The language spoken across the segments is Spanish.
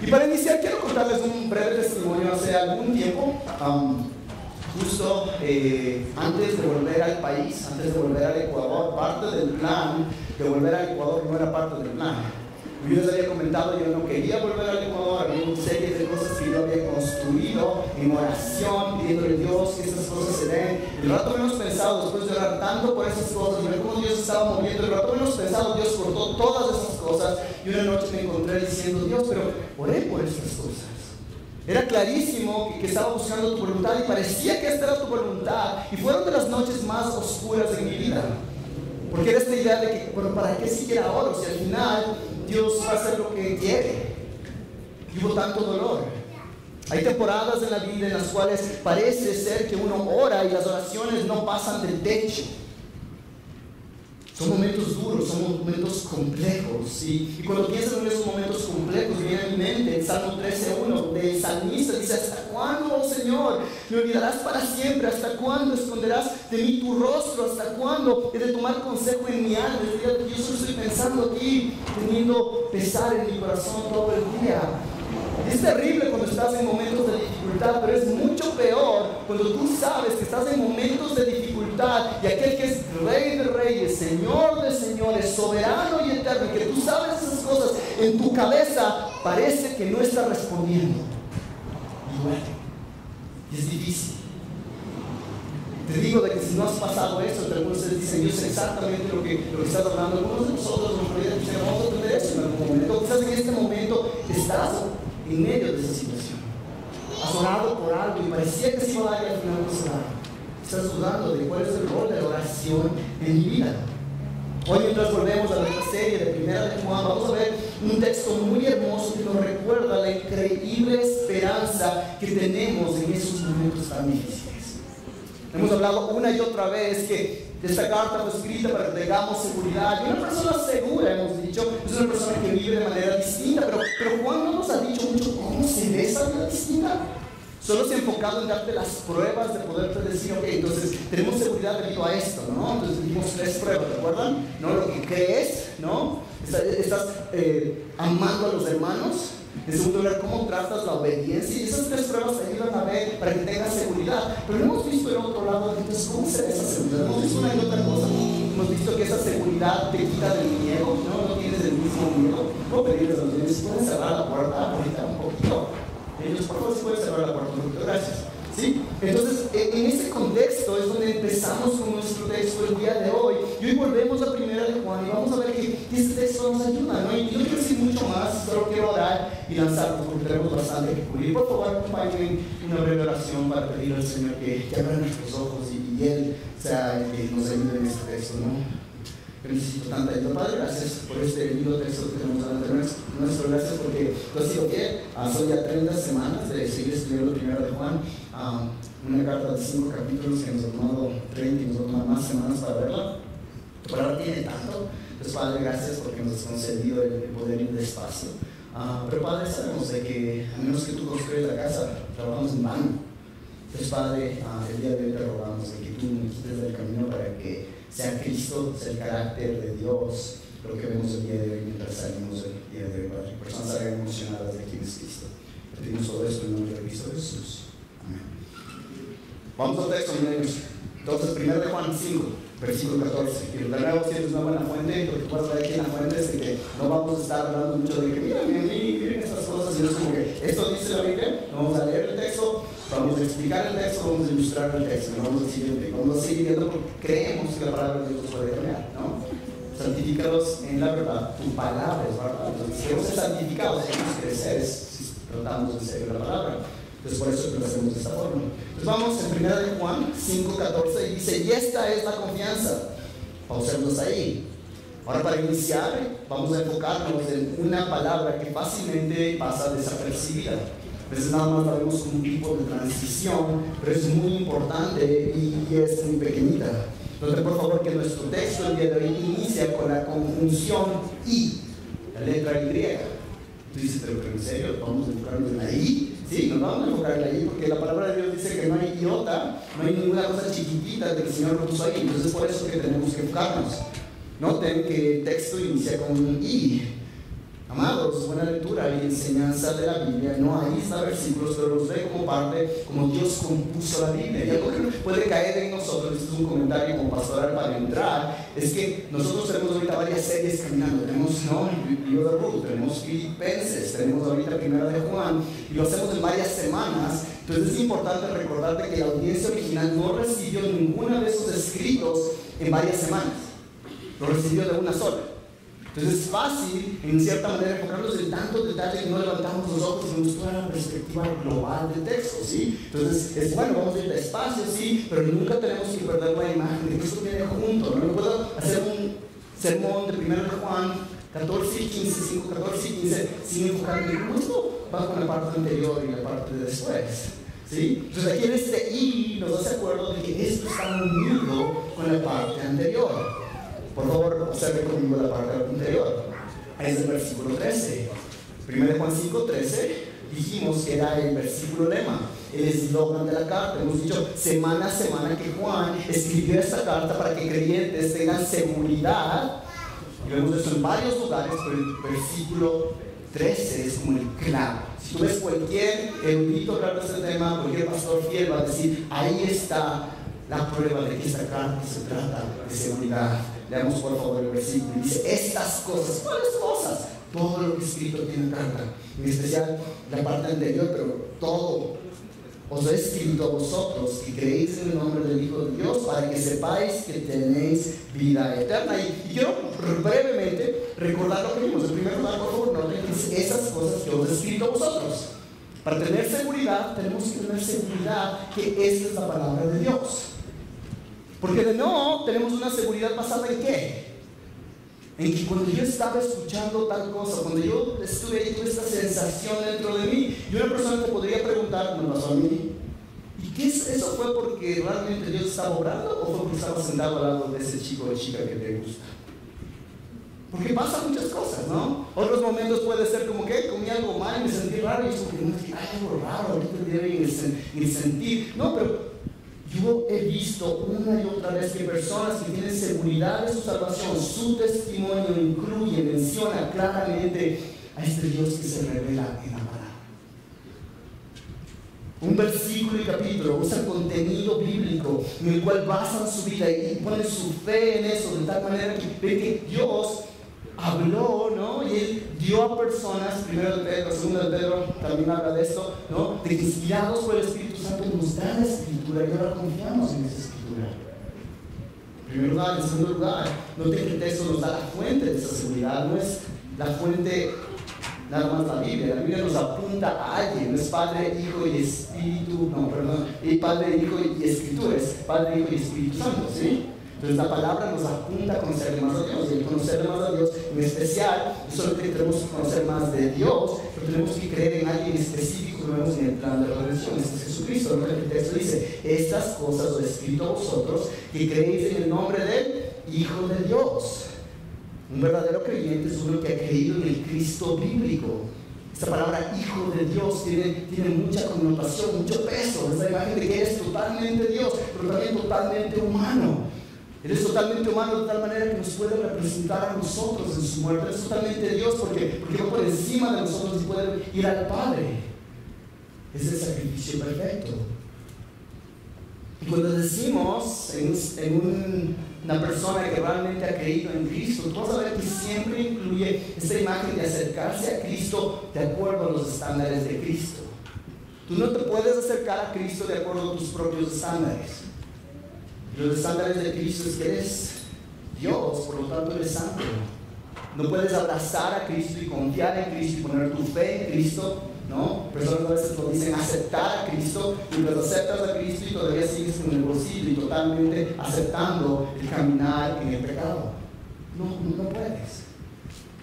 Y para iniciar quiero contarles un breve testimonio. Hace algún tiempo, justo antes de volver al país, antes de volver al Ecuador, parte del plan de volver al Ecuador no era parte del plan. Yo les había comentado, yo no quería volver al Ecuador, había una serie de cosas que yo había construido en oración, pidiéndole a Dios que esas cosas se den. El rato menos pensado, después de orar tanto por esas cosas y ver cómo Dios estaba moviendo, el rato menos pensado, Dios cortó todas esas cosas. Y una noche me encontré diciendo, Dios, pero oré por estas cosas. Era clarísimo que estaba buscando tu voluntad y parecía que esta era tu voluntad. Y fueron de las noches más oscuras de mi vida. Porque era esta idea de que, bueno, ¿para qué siquiera oro? Si al final Dios va a hacer lo que quiere. Y hubo tanto dolor. Hay temporadas en la vida en las cuales parece ser que uno ora y las oraciones no pasan del techo. Son momentos duros, son momentos complejos. Y cuando pienso en esos momentos complejos, viene a mi mente el Salmo 13:1, donde el salmista dice: ¿hasta cuándo, oh Señor, me olvidarás para siempre? ¿Hasta cuándo esconderás de mí tu rostro? ¿Hasta cuándo he de tomar consejo en mi alma? Yo solo estoy pensando aquí, teniendo pesar en mi corazón todo el día. Es terrible cuando estás en momentos de dificultad, pero es mucho peor cuando tú sabes que estás en momentos de dificultad y aquel que es Rey de Reyes, Señor de Señores, soberano y eterno, que tú sabes esas cosas, en tu cabeza parece que no está respondiendo. Y bueno, es difícil. Te digo de que si no has pasado eso, algunos ustedes dicen, yo sé exactamente lo que estás hablando. Algunos de nosotros vamos a entender eso en algún momento. Quizás en este momento estás en medio de esa situación. Has orado por algo y parecía que se iba a dar y al final no se da. Estás dudando de cuál es el rol de la oración en mi vida. Hoy, mientras volvemos a nuestra serie de Primera de Juan, vamos a ver un texto muy hermoso que nos recuerda la increíble esperanza que tenemos en esos momentos tan difíciles. Hemos hablado una y otra vez que esta carta fue escrita para que tengamos seguridad. Y una persona segura, hemos dicho, es una persona que vive de manera distinta. Pero Juan no nos ha dicho mucho cómo se ve esa vida distinta. Solo se ha enfocado en darte las pruebas de poderte decir, ok, entonces tenemos seguridad debido a esto, ¿no? Entonces dimos 3 pruebas, ¿recuerdan? ¿No? Lo que crees, ¿no? Estás amando a los hermanos. En segundo lugar, cómo tratas la obediencia. Y esas 3 pruebas te ayudan a ver para que tengas seguridad. Pero no hemos visto el otro lado. Entonces, ¿cómo se ve esa seguridad? Hemos visto una y otra cosa. Hemos visto que esa seguridad te quita del miedo. No tienes el mismo miedo. ¿Cómo pedirles a los niños? ¿Pueden cerrar la puerta ahorita un poquito? Ellos, por favor, si pueden cerrar la puerta un poquito. Gracias. ¿Sí? Entonces, en ese contexto es donde empezamos con nuestro texto el día de hoy. Y hoy volvemos a Primera de Juan y vamos a ver que este texto nos ayuda, ¿no? Y yo quiero decir mucho más, solo quiero orar y lanzarnos porque tenemos bastante que cubrir. Por favor, acompáñenme en una breve oración para pedir al Señor que abra nuestros ojos y Él sea el que nos ayude en este texto, ¿no? Yo necesito tanta ayuda. Padre, gracias por este lindo texto que tenemos delante nuestro. Gracias porque tú has sido fiel. Son ya 30 semanas de seguir estudiando Primera de Juan. Una carta de 5 capítulos que nos ha tomado 30 y nos va a tomar más semanas para verla. Tu palabra tiene tanto. Entonces, Padre, gracias porque nos has concedido el poder ir despacio. Pero, Padre, sabemos de que a menos que tú construyes la casa, trabajamos en vano. Entonces, Padre, el día de hoy te rogamos de que tú me quites del camino para que sea Cristo, sea el carácter de Dios, lo que vemos el día de hoy mientras salimos el día de hoy, Padre. Personas salgan emocionadas de quién es Cristo. Te pedimos todo esto en el nombre de Cristo Jesús. Amén. Vamos al texto, niños. Entonces, 1 de Juan 5, versículo 14. Y de nuevo, si eres una buena fuente, lo que puedes ver aquí en la fuente es de que no vamos a estar hablando mucho de que miren estas cosas, sino es como que esto dice la Biblia. Vamos a leer el texto, vamos a explicar el texto, vamos a ilustrar el texto, no vamos a seguir viendo porque creemos que la palabra de Dios nos puede cambiar, ¿no? Santifícalos en la verdad, tu palabra es verdad. Entonces, si queremos ser santificados, queremos crecer, si tratamos en serio la palabra. Entonces, por eso lo hacemos de esta forma. Entonces, vamos en 1 de Juan 5:14 y dice: y esta es la confianza. Pausemos ahí. Ahora, para iniciar, vamos a enfocarnos en una palabra que fácilmente pasa desapercibida. A veces nada más la vemos como un tipo de transición, pero es muy importante y es muy pequeñita. Entonces, por favor, que nuestro texto el día de hoy inicia con la conjunción I, la letra Y. Tú dices, pero en serio, vamos a enfocarnos en la I. Sí, nos vamos a enfocar en la I porque la palabra de Dios dice que no hay iota, no hay ninguna cosa chiquitita que el Señor lo puso ahí. Entonces, por eso que tenemos que enfocarnos. Noten que el texto inicia con un I. Amados, buena lectura y enseñanza de la Biblia no aísla versículos, pero los ve como parte, como Dios compuso la Biblia. Y algo que puede caer en nosotros, este es un comentario como pastoral para entrar, es que nosotros tenemos ahorita varias series caminando. Tenemos, ¿no?, el libro de Ruth, tenemos Filipenses, tenemos ahorita Primera de Juan, y lo hacemos en varias semanas. Entonces es importante recordarte que la audiencia original no recibió ninguno de esos escritos en varias semanas, lo recibió de una sola. Entonces es fácil, en cierta manera, enfocarnos en tantos detalles que no levantamos los ojos y nos toda la perspectiva global del texto, ¿sí? Entonces es bueno, vamos a ir despacio, sí, pero nunca tenemos que perder la imagen de que esto viene junto. No puedo hacer un sermón de 1 de Juan 14 y 15, 5, 14 y 15, sin enfocarme en cómo esto va con la parte anterior y la parte de después, ¿sí? Entonces aquí en este y nos hace acuerdo de que esto está unido con la parte anterior. Por favor, observe conmigo la parte anterior. Es el versículo 13. 1 Juan 5:13 dijimos que era el versículo lema, el eslogan de la carta. Hemos dicho semana a semana que Juan escribió esta carta para que creyentes tengan seguridad. Y lo hemos visto en varios lugares, pero el versículo 13 es como el clavo. Si tú ves cualquier erudito hablar de este tema, cualquier pastor fiel va a decir, ahí está la prueba de que esta carta se trata de seguridad. Leamos por favor el versículo. Dice, estas cosas. ¿Cuáles cosas? Todo lo que escrito tiene carta. En especial la parte anterior, pero todo os he escrito a vosotros que creéis en el nombre del Hijo de Dios para que sepáis que tenéis vida eterna. Y quiero brevemente recordar lo que vimos. En primer lugar, por favor, noten que dice esas cosas que os he escrito a vosotros. Para tener seguridad, tenemos que tener seguridad que esta es la palabra de Dios. Porque de no, tenemos una seguridad basada en ¿qué? En que cuando yo estaba escuchando tal cosa, cuando yo estuve ahí, tuve esta sensación dentro de mí, y una persona te podría preguntar, ¿me pasó a mí? ¿Y qué es eso? ¿Fue porque realmente Dios estaba obrando o fue porque estaba sentado al lado de ese chico o chica que te gusta? Porque pasan muchas cosas, ¿no? Otros momentos puede ser como que comí algo mal y me sentí raro y es como que no, hay algo raro, ahorita debe el sentir. No, pero yo he visto una y otra vez que personas que tienen seguridad de su salvación, su testimonio incluye, menciona claramente a este Dios que se revela en la palabra. Un versículo y capítulo usa contenido bíblico en el cual basan su vida y ponen su fe en eso, de tal manera que ven que Dios habló, ¿no? Y Él dio a personas, primero de Pedro, segundo de Pedro, también habla de esto, ¿no? De que inspirados por el Espíritu Santo nos da la Escritura y ahora confiamos en esa Escritura. En primer lugar, en segundo lugar, noten que el texto nos da la fuente de esa seguridad, no es la fuente nada más la Biblia nos apunta a alguien, no es Padre, Hijo y Espíritu, no, perdón, y Padre, Hijo y Escritura, es Padre, Hijo y Espíritu Santo, ¿sí? Entonces la palabra nos apunta a conocer más a Dios, y el conocer más a Dios, en especial, no solo que tenemos que conocer más de Dios, pero tenemos que creer en alguien específico que vemos en el plan de la redención, este es Jesucristo. ¿No? El texto dice, estas cosas os he escrito a vosotros que creéis en el nombre del Hijo de Dios. Un verdadero creyente es uno que ha creído en el Cristo bíblico. Esta palabra Hijo de Dios tiene mucha connotación, mucho peso, esa imagen de que eres totalmente Dios, pero también totalmente humano. Él es totalmente humano de tal manera que nos puede representar a nosotros en su muerte. Él es totalmente Dios porque va por encima de nosotros y puede ir al Padre. Es el sacrificio perfecto. Y cuando decimos una persona que realmente ha creído en Cristo, tú vas a ver que siempre incluye esta imagen de acercarse a Cristo de acuerdo a los estándares de Cristo. Tú no te puedes acercar a Cristo de acuerdo a tus propios estándares. Los estándares de Cristo es que eres Dios, por lo tanto eres santo. No puedes abrazar a Cristo y confiar en Cristo y poner tu fe en Cristo, ¿no? Personas a veces lo dicen aceptar a Cristo, mientras aceptas a Cristo y todavía sigues con el bolsillo y totalmente aceptando el caminar en el pecado. No puedes.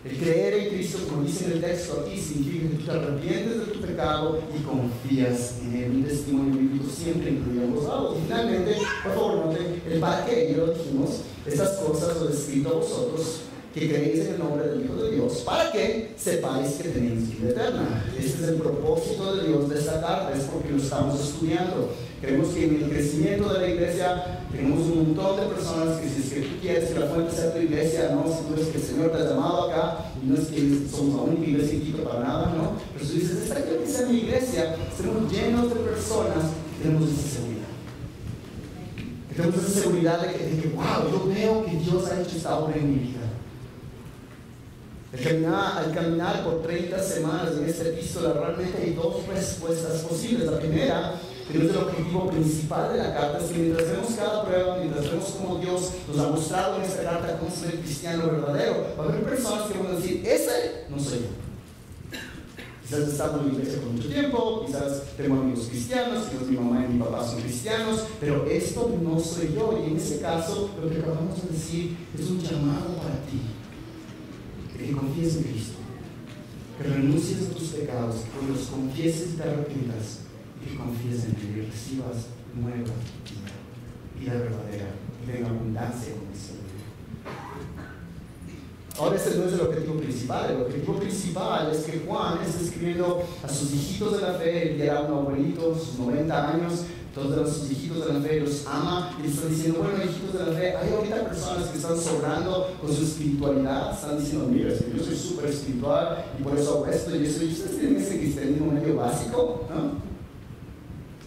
El creer en Cristo, como dice en el texto aquí, significa que tú te arrepientes de tu pecado y confías en Él. Un testimonio bíblico siempre incluye ambos lados. Y finalmente, por favor, noten el para qué. Ya lo dijimos, estas cosas os he escrito a vosotros que creéis en el nombre del Hijo de Dios, para que sepáis que tenéis vida eterna. Este es el propósito de Dios de esta carta, es porque lo estamos estudiando. Creemos que en el crecimiento de la iglesia tenemos un montón de personas que si es que tú quieres que la fuente sea tu iglesia, no, si tú es que el Señor te ha llamado acá, y no es que somos la única iglesia en Quito para nada, ¿no? Pero tú dices, esta quiero que sea mi iglesia, estamos llenos de personas que tenemos esa seguridad. Que tenemos esa seguridad de que wow, yo veo que Dios ha hecho esta obra en mi vida. Al caminar por 30 semanas en esta epístola, realmente hay dos respuestas posibles. La primera, que es el objetivo principal de la carta, es que mientras vemos cada prueba, mientras vemos cómo Dios nos ha mostrado en esta carta cómo ser cristiano verdadero, va a haber personas que van a decir, ese no soy yo. Quizás he estado en la iglesia por mucho tiempo, quizás tengo amigos cristianos, quizás mi mamá y mi papá son cristianos, pero esto no soy yo. Y en ese caso, lo que acabamos de decir es un llamado para ti. Que confíes en Cristo, que renuncies a tus pecados, que los confieses y te arrepientas, y que confíes en Él y recibas nueva vida verdadera y en abundancia con eso. Ahora este no es el objetivo principal. El objetivo principal es que Juan está escribiendo a sus hijitos de la fe. Él ya era un abuelito, sus 90 años, todos eran sus hijitos de la fe, los ama y está diciendo, bueno, hijitos de la fe, hay ahorita personas que están sobrando con su espiritualidad, están diciendo, mira, yo soy súper espiritual y por eso hago esto y eso, y ustedes tienen ese cristianismo medio básico, ¿no?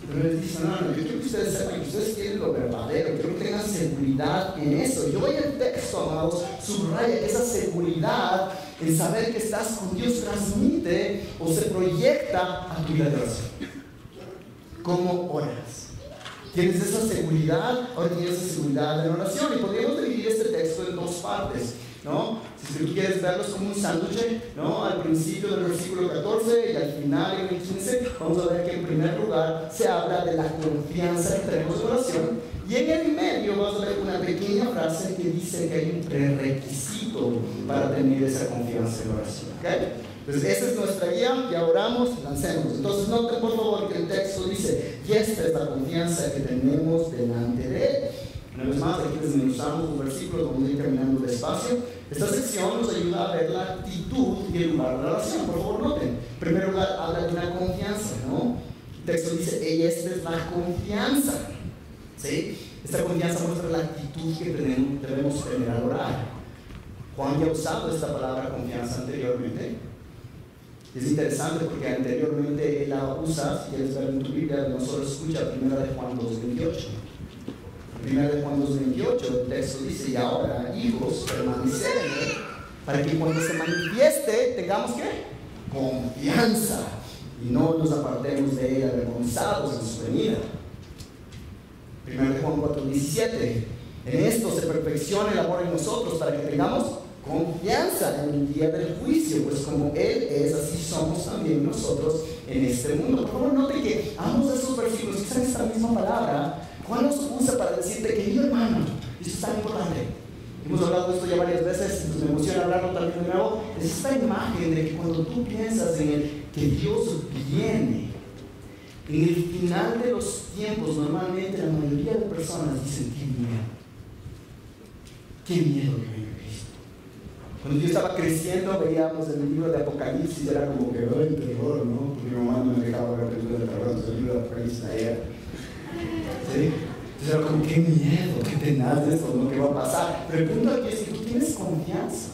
Pero les dice, no, yo quiero que ustedes sepan que ustedes quieren lo verdadero, quiero que tengan seguridad en eso. Yo voy al texto, amados, subraya que esa seguridad en saber que estás con Dios transmite o se proyecta a tu vida de oración. ¿Cómo oras? Tienes esa seguridad, ahora tienes esa seguridad en oración. Y podríamos dividir este texto en dos partes, ¿no? Si tú quieres verlos como un sándwich, ¿no? Al principio del versículo 14 y al final en el 15, vamos a ver que en primer lugar se habla de la confianza que tenemos en oración. Y en el medio vamos a ver una pequeña frase que dice que hay un prerequisito para tener esa confianza en oración, ¿ok? Entonces, esa es nuestra guía, ya oramos, lancemos. Entonces, noten por favor que el texto dice, y esta es la confianza que tenemos delante de Él. Una vez más, aquí desmenuzamos un versículo, vamos a ir caminando despacio. Esta sección nos ayuda a ver la actitud y el lugar de la oración. Por favor, noten. En primer lugar, habla de una confianza, ¿no? El texto dice, y esta es la confianza. ¿Sí? Esta confianza muestra la actitud que debemos tener al orar. Juan ya ha usado esta palabra confianza anteriormente. Es interesante porque anteriormente él la usa, si quieres ver en tu Biblia, no solo escucha 1 de Juan 2:28. 1 de Juan 2:28, el texto dice, y ahora, hijos, permaneced en Él, para que cuando se manifieste, tengamos ¿qué? Confianza, y no nos apartemos de Él avergonzados en su venida. 1 de Juan 4:17, en esto se perfecciona el amor en nosotros, para que tengamos confianza en el día del juicio, pues como Él es, así somos también nosotros en este mundo. Por favor, note que ambos de esos versículos usan esta misma palabra. Juan los usa para decirte, querido hermano, esto es tan importante. Hemos hablado de esto ya varias veces, entonces me emociona hablarlo también de nuevo. Es esta imagen de que cuando tú piensas en el que Dios viene, en el final de los tiempos, normalmente la mayoría de personas dicen, qué miedo que venga Cristo. Cuando yo estaba creciendo, veíamos el libro de Apocalipsis y era como que, ay, terror, ¿no? Porque mi mamá no me dejaba ver películas de terror, entonces el libro de Apocalipsis ayer. ¿Sí? Entonces era como, qué miedo, qué tenaz esto, ¿no? ¿Qué va a pasar? Pero el punto aquí es que tú tienes confianza.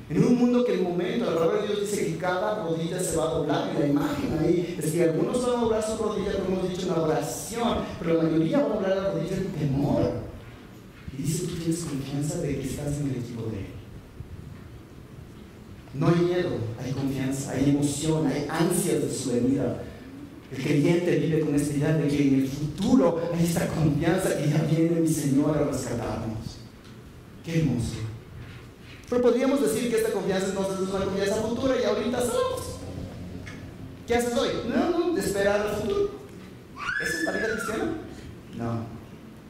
En un mundo que el momento, la palabra de Dios dice que cada rodilla se va a doblar, y la imagen ahí es que algunos van a doblar su rodilla, como hemos dicho, en la oración, pero la mayoría van a doblar la rodilla en temor. Y dice, tú tienes confianza de que estás en el equipo de Él. No hay miedo, hay confianza, hay emoción, hay ansias de su venida. El creyente vive con esta idea de que en el futuro hay esta confianza que ya viene mi Señor a rescatarnos. Qué hermoso. Pero podríamos decir que esta confianza entonces es una confianza futura y ahorita sabemos. ¿Qué haces hoy? No, esperar al futuro. ¿Eso es la vida cristiana? No.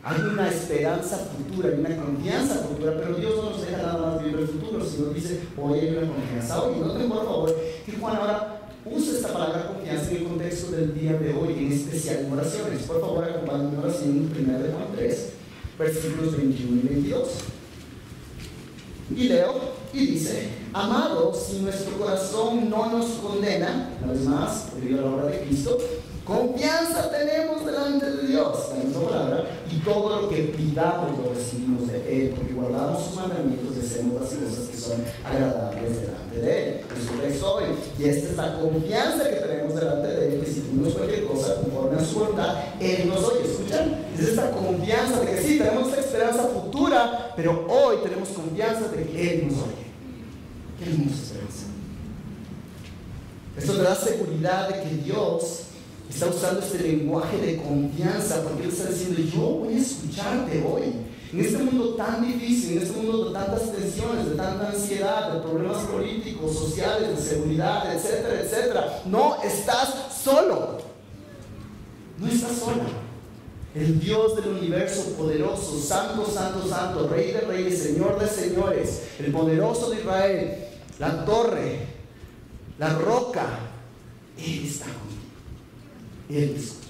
Hay una esperanza futura, hay una confianza futura, pero Dios no nos deja nada más vivir el futuro, sino dice, hoy hay una confianza. Hoy, noten por favor que Juan ahora usa esta palabra confianza en el contexto del día de hoy, en especial en oraciones. Por favor, acompáñenme ahora en 1 de Juan 3, versículos 21 y 22. Y leo, Y dice, amados, si nuestro corazón no nos condena, una vez más, debido a la obra de Cristo, confianza tenemos delante de Dios, la misma palabra, y todo lo que pidamos lo recibimos de Él, porque guardamos sus mandamientos y hacemos las cosas que son agradables delante de Él. Nuestro texto hoy, y esta es la confianza que tenemos delante de Él, que si pedimos cualquier cosa conforme a su voluntad, Él nos oye. ¿Escuchan? Es esta confianza de que sí, tenemos esta esperanza futura, pero hoy tenemos confianza de que Él nos oye. Qué hermosa esperanza. Esto te da seguridad de que Dios está usando este lenguaje de confianza, porque Él está diciendo, yo voy a escucharte hoy. En este mundo tan difícil, en este mundo de tantas tensiones, de tanta ansiedad, de problemas políticos, sociales, de seguridad, etcétera, etcétera, no estás solo. No estás sola. El Dios del universo poderoso, santo, santo, santo, Rey de reyes, Señor de señores, el poderoso de Israel, la torre, la roca, Él está contigo. Él te escucha.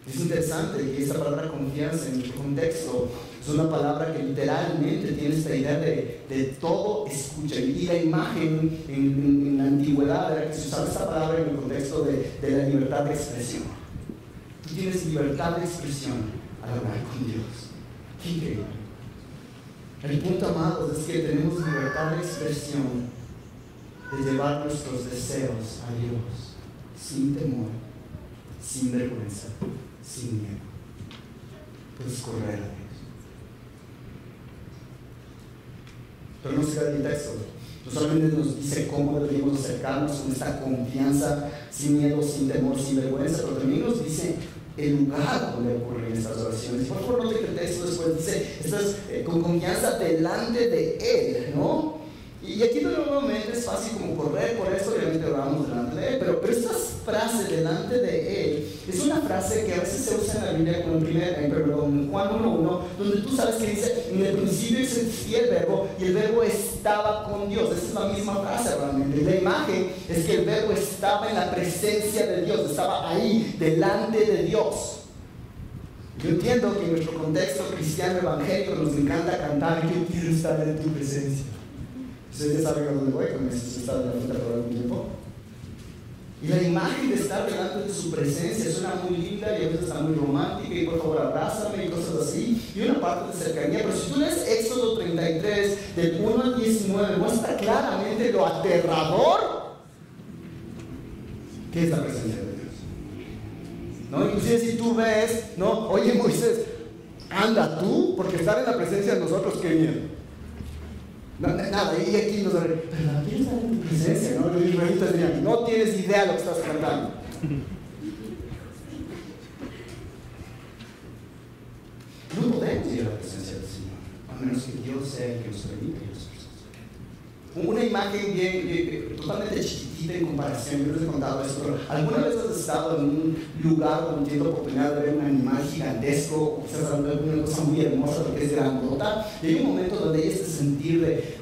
Es interesante que esta palabra confianza en el contexto es una palabra que literalmente tiene esta idea de todo escucha. Y la imagen en la antigüedad era que se usaba esta palabra en el contexto de la libertad de expresión. Tú tienes libertad de expresión al hablar con Dios. Qué increíble. El punto, amados, es que tenemos libertad de expresión, de llevar nuestros deseos a Dios, sin temor, sin vergüenza, sin miedo. Puedes correr a Dios. Pero no se queda en el texto. No solamente nos dice cómo deberíamos acercarnos con esta confianza, sin miedo, sin temor, sin vergüenza, pero también nos dice el lugar donde ocurren estas oraciones. Por favor, note que el texto después dice, estás con confianza delante de Él, ¿no? Y aquí nuevamente es fácil como correr por eso, obviamente oramos delante de Él, pero esta frase delante de Él es una frase que a veces se usa en la Biblia como en Juan 1:1, donde tú sabes que dice, en el principio existía el verbo y el verbo estaba con Dios. Esa es la misma frase realmente. La imagen es que el verbo estaba en la presencia de Dios, estaba ahí, delante de Dios. Yo entiendo que en nuestro contexto cristiano evangélico nos encanta cantar, yo quiero estar en tu presencia. Ustedes ya saben a dónde voy con esto, se está delante por algún tiempo. Y la imagen de estar delante de su presencia suena muy linda y a veces está muy romántica y por favor abrázame y cosas así, y una parte de cercanía. Pero si tú lees Éxodo 33 del 1 al 19, muestra claramente lo aterrador que es la presencia de Dios, ¿no? Inclusive si tú ves, ¿no? Oye Moisés, anda tú, porque estar en la presencia de nosotros, qué miedo. Nada, y aquí nos pero ¿quieres estar en tu presencia? ¿No? Los israelitas dirían, no tienes idea de lo que estás cantando. No podemos ir a la presencia del Señor, a menos que Dios sea el que nos permita ir a su presencia. Una imagen bien totalmente chiquitita en comparación, yo les he contado esto, pero ¿alguna vez has estado en un lugar donde tienes la oportunidad de ver un animal gigantesco, o quizás alguna cosa muy hermosa porque es grandota, y hay un momento donde hay este sentir de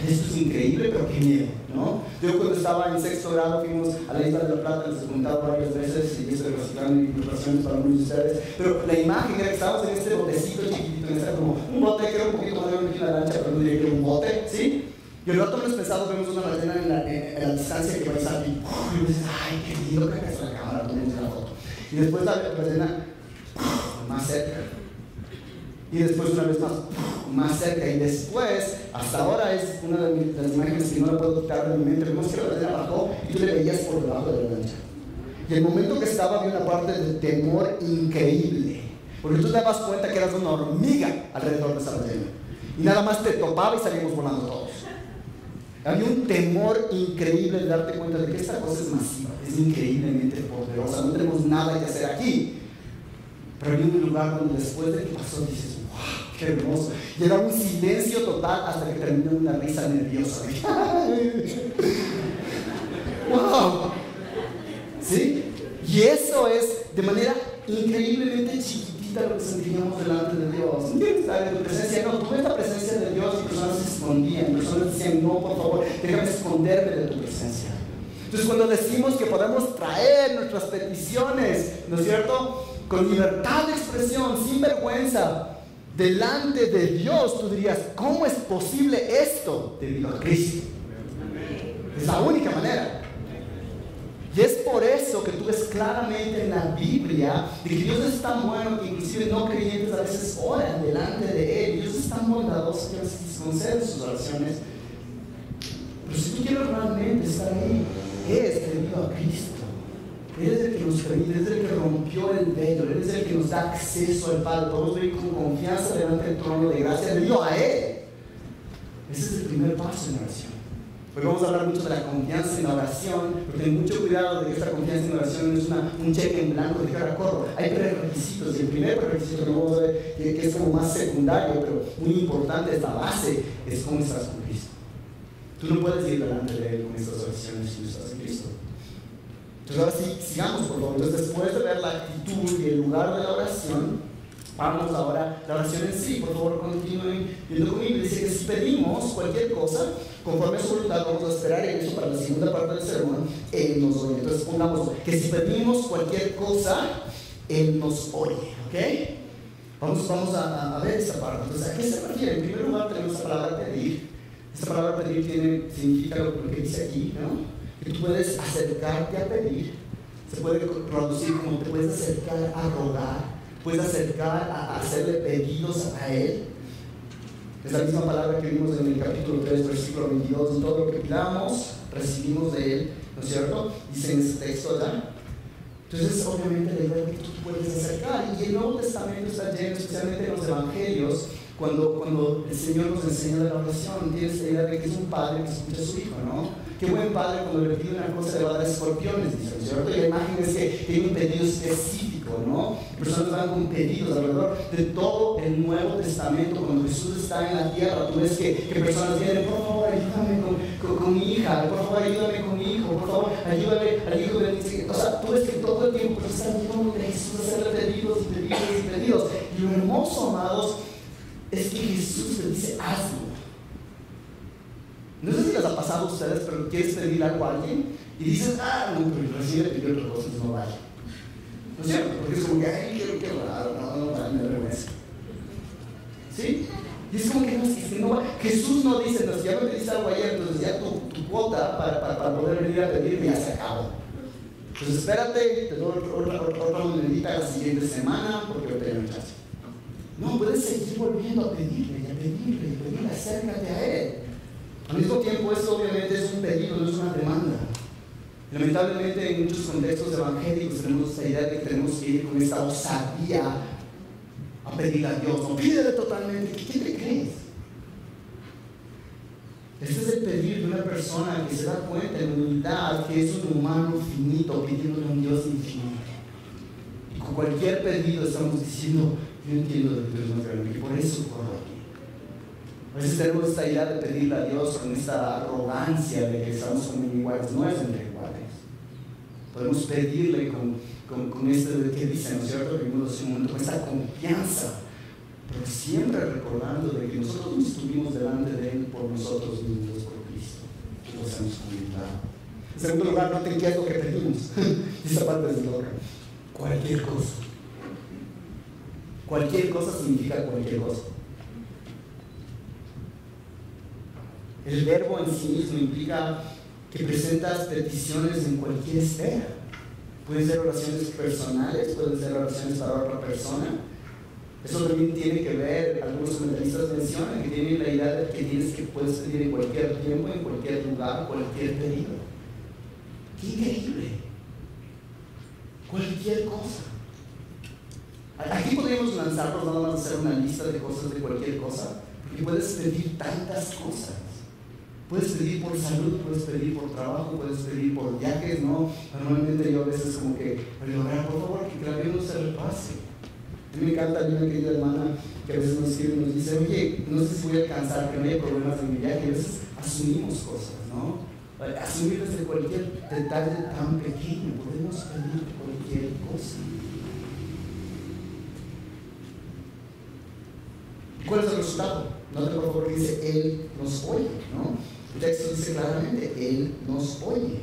esto es increíble, pero qué miedo, ¿no? Yo cuando estaba en sexto grado fuimos a la Isla de la Plata, les he contado varias veces, y estoy recitando ilustraciones para muchos de ustedes, pero la imagen era que estábamos en este botecito chiquitito, en este como un bote que era un poquito más grande que una lancha, pero no diría que era un bote, ¿sí? Y el rato menos pensado vemos una ballena en la distancia que va a estar aquí. Y dices, ay, qué lindo, creo que es la cámara, tomemos una foto. Y después la ballena más cerca. Y después una vez más cerca. Y después, hasta ahora es una de las imágenes que no la puedo quitar de mi mente. Vemos que la ballena bajó y tú le veías por debajo de la lancha. Y el momento que estaba había una parte de temor increíble. Porque tú te dabas cuenta que eras una hormiga alrededor de esa ballena. Y nada más te topaba y salíamos volando todos. Había un temor increíble de darte cuenta de que esta cosa es masiva, es increíblemente poderosa, no tenemos nada que hacer aquí. Pero había un lugar donde después de que pasó dices, wow, qué hermoso. Y era un silencio total hasta que terminó una risa nerviosa. ¡Wow! ¿Sí? Y eso es de manera increíblemente chiquitita lo que sentíamos delante de Dios. No tienes que estar en tu presencia, no, tú ves la presencia de Dios y personas se escondían, personas decían, no, por favor, déjame esconderme de tu presencia. Entonces cuando decimos que podemos traer nuestras peticiones, ¿no es cierto?, con libertad de expresión, sin vergüenza, delante de Dios, tú dirías, ¿cómo es posible esto? Debido a Cristo. Es la única manera. Y es por eso que tú ves claramente en la Biblia de que Dios es tan bueno que inclusive no creyentes a veces oran delante de Él. Dios es tan bondadoso que a veces concede sus oraciones. Pero si tú quieres realmente estar ahí, es debido a Cristo. Él es el que nos permite, Él es el que rompió el velo, Él es el que nos da acceso al Padre. Podemos venir con confianza delante del trono de gracia debido a Él. Ese es el primer paso en la oración. Hoy vamos a hablar mucho de la confianza en la oración, pero ten mucho cuidado de que esta confianza en la oración no es un cheque en blanco de cara corro. Hay prerequisitos, y el primer prerequisito que vamos a ver, que es como más secundario, pero muy importante, es la base, es cómo estás con Cristo. Tú no puedes ir delante de Él con estas oraciones si no estás en Cristo. Entonces ahora sí, sigamos por favor. Entonces después de ver la actitud y el lugar de la oración, vamos ahora a la oración en sí. Por favor, continúen viendo conmigo. Dice que si pedimos cualquier cosa, conforme a su voluntad, vamos a esperar en eso para la segunda parte del sermón, Él nos oye. Entonces pongamos que si pedimos cualquier cosa, Él nos oye. ¿Ok? Vamos a ver esta parte. Entonces, ¿a qué se refiere? En primer lugar tenemos la palabra pedir. Esta palabra pedir significa lo que dice aquí, ¿no? Que tú puedes acercarte a pedir. Se puede traducir como te puedes acercar a rogar, puedes acercar a hacerle pedidos a Él. Es la misma palabra que vimos en el capítulo 3, versículo 22. Y todo lo que pidamos, recibimos de Él, ¿no es cierto? Dice en ese texto, ¿verdad? Entonces, obviamente, la idea es que tú puedes acercar. Y el Nuevo Testamento está lleno, especialmente en los Evangelios, cuando el Señor nos enseña la oración, tienes la idea de que es un padre que escucha a su hijo, ¿no? Qué buen padre cuando le pide una cosa le va a dar escorpiones, dice, ¿cierto? Y la imagen es que hay un pedido específico, ¿no? Personas van con pedidos alrededor de todo el Nuevo Testamento. Cuando Jesús está en la tierra, tú ves que personas vienen, por favor, ayúdame con mi hija, por favor, ayúdame con mi hijo, por favor, ayúdame al hijo de mi hija. O sea, tú ves que todo el tiempo están yendo a Jesús a hacerle pedidos y pedidos y pedidos. Y lo hermoso, amados, es que Jesús le dice, hazlo. No sé si les ha pasado a ustedes, pero quieres pedir algo a alguien y dices, no, pero recién le pidió otra cosa, entonces no vaya. ¿No es cierto? Porque es como que, ay, qué raro, no, me da vergüenza. ¿Sí? Y es como que no va. Jesús no dice, no, si ya me pediste algo ayer, entonces ya tu cuota para poder venir a pedirme ya se acabó. Entonces espérate, te doy otra monedita la siguiente semana porque ahorita ya no hay chance. No, puedes seguir volviendo a pedirle, acércate a Él. Al mismo tiempo, esto obviamente es un pedido, no es una demanda. Lamentablemente, en muchos contextos evangélicos tenemos esta idea de que tenemos que ir con esta osadía a pedirle a Dios. No, pídele totalmente. ¿Qué te crees? Este es el pedir de una persona que se da cuenta en humildad que es un humano finito pidiéndole a un Dios infinito. Y con cualquier pedido estamos diciendo, yo entiendo de Dios más grande, y por eso corro aquí. A veces tenemos esta idea de pedirle a Dios con esta arrogancia de que estamos como iguales. No es entre iguales. Podemos pedirle con esto de que dice, ¿no es cierto? Que vimos hace un momento, con esta confianza, pero siempre recordando de que nosotros no estuvimos delante de Él por nosotros mismos, por Cristo. Que lo hacemos con humildad. En segundo lugar, noten qué es lo que pedimos. Esta parte es loca. Cualquier cosa. Cualquier cosa significa cualquier cosa. El verbo en sí mismo implica que presentas peticiones en cualquier esfera. Pueden ser oraciones personales, pueden ser oraciones para otra persona. Eso también tiene que ver, algunos comentaristas mencionan que tienen la idea de que puedes pedir en cualquier tiempo, en cualquier lugar, cualquier pedido. ¡Qué increíble! Cualquier cosa. Aquí podríamos lanzarnos nada más a hacer una lista de cosas de cualquier cosa, porque puedes pedir tantas cosas. Puedes pedir por salud, puedes pedir por trabajo, puedes pedir por viajes, ¿no? Normalmente yo a veces como que, orar por favor, que el avión no se repase. A mí me encanta una querida hermana que a veces nos escribe y nos dice, oye, no sé si voy a alcanzar, que no haya problemas en mi viaje. A veces asumimos cosas, ¿no? Asumir desde cualquier detalle tan pequeño, podemos pedir cualquier cosa. ¿Cuál es el resultado? Noten por favor que dice, Él nos oye, ¿no? El texto dice claramente, Él nos oye.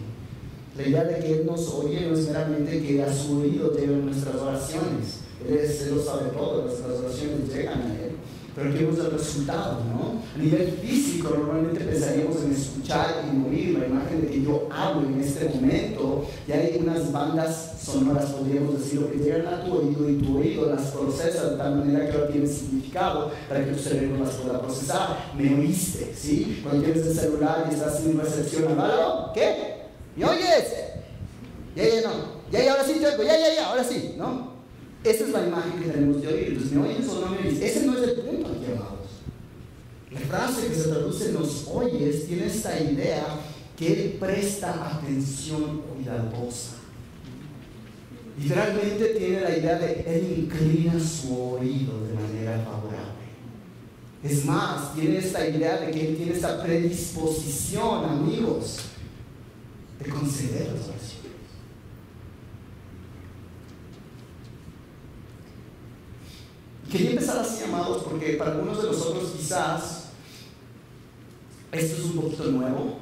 La idea de que Él nos oye no es meramente que a su oído lleguen nuestras oraciones. Él lo sabe todo, nuestras oraciones llegan a Él. pero aquí vemos el resultado, ¿no? A nivel físico, normalmente pensaríamos en escuchar y en oír la imagen de que yo hablo en este momento. Ya hay unas bandas sonoras, podríamos decirlo, que llegan a tu oído y tu oído las procesa de tal manera que ahora tiene significado para que tu cerebro las pueda procesar. Me oíste, ¿sí? Cuando tienes el celular y estás sin recepción, ¿aló? ¿Qué? ¿Me oyes? Ya, no. Ya, ahora sí te oigo, ya, ahora sí, ¿no? Esa es la imagen que tenemos de oír. Entonces, ¿me oyes o no me oyes? Ese no es el punto aquí, amados. La frase que se traduce nos oyes tiene esta idea que él presta atención cuidadosa. Literalmente tiene la idea de él inclina su oído de manera favorable. Es más, tiene esta idea de que él tiene esta predisposición, amigos, de conceder las oraciones. Quería empezar así, amados, porque para algunos de nosotros quizás esto es un poquito nuevo.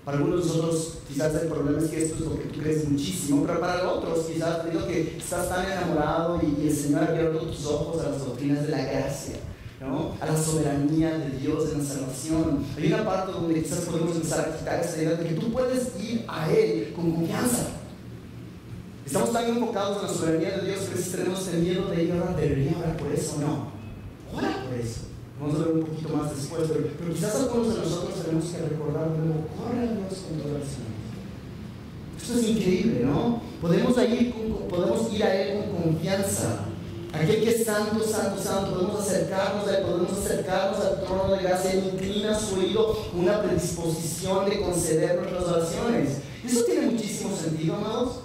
Para algunos de nosotros quizás el problema es que esto es lo que tú crees muchísimo, pero para otros quizás digo que estás tan enamorado y el Señor ha abierto tus ojos a las doctrinas de la gracia, ¿no? A la soberanía de Dios en la salvación. Hay una parte donde quizás podemos empezar a quitar esa idea de que tú puedes ir a Él con confianza. Estamos tan enfocados en la soberanía de Dios que a veces tenemos el miedo de ir ahora, ¿debería orar por eso o no? Ora por eso. Vamos a ver un poquito más después, pero quizás algunos de nosotros tenemos que recordar de nuevo, corre a Dios con todas las oraciones. Esto es increíble, ¿no? Podemos ir a Él con confianza. Aquel que es santo, santo, santo, podemos acercarnos a Él, podemos acercarnos al trono de gracia. Él inclina su oído con una predisposición de conceder nuestras oraciones. Eso tiene muchísimo sentido, amados.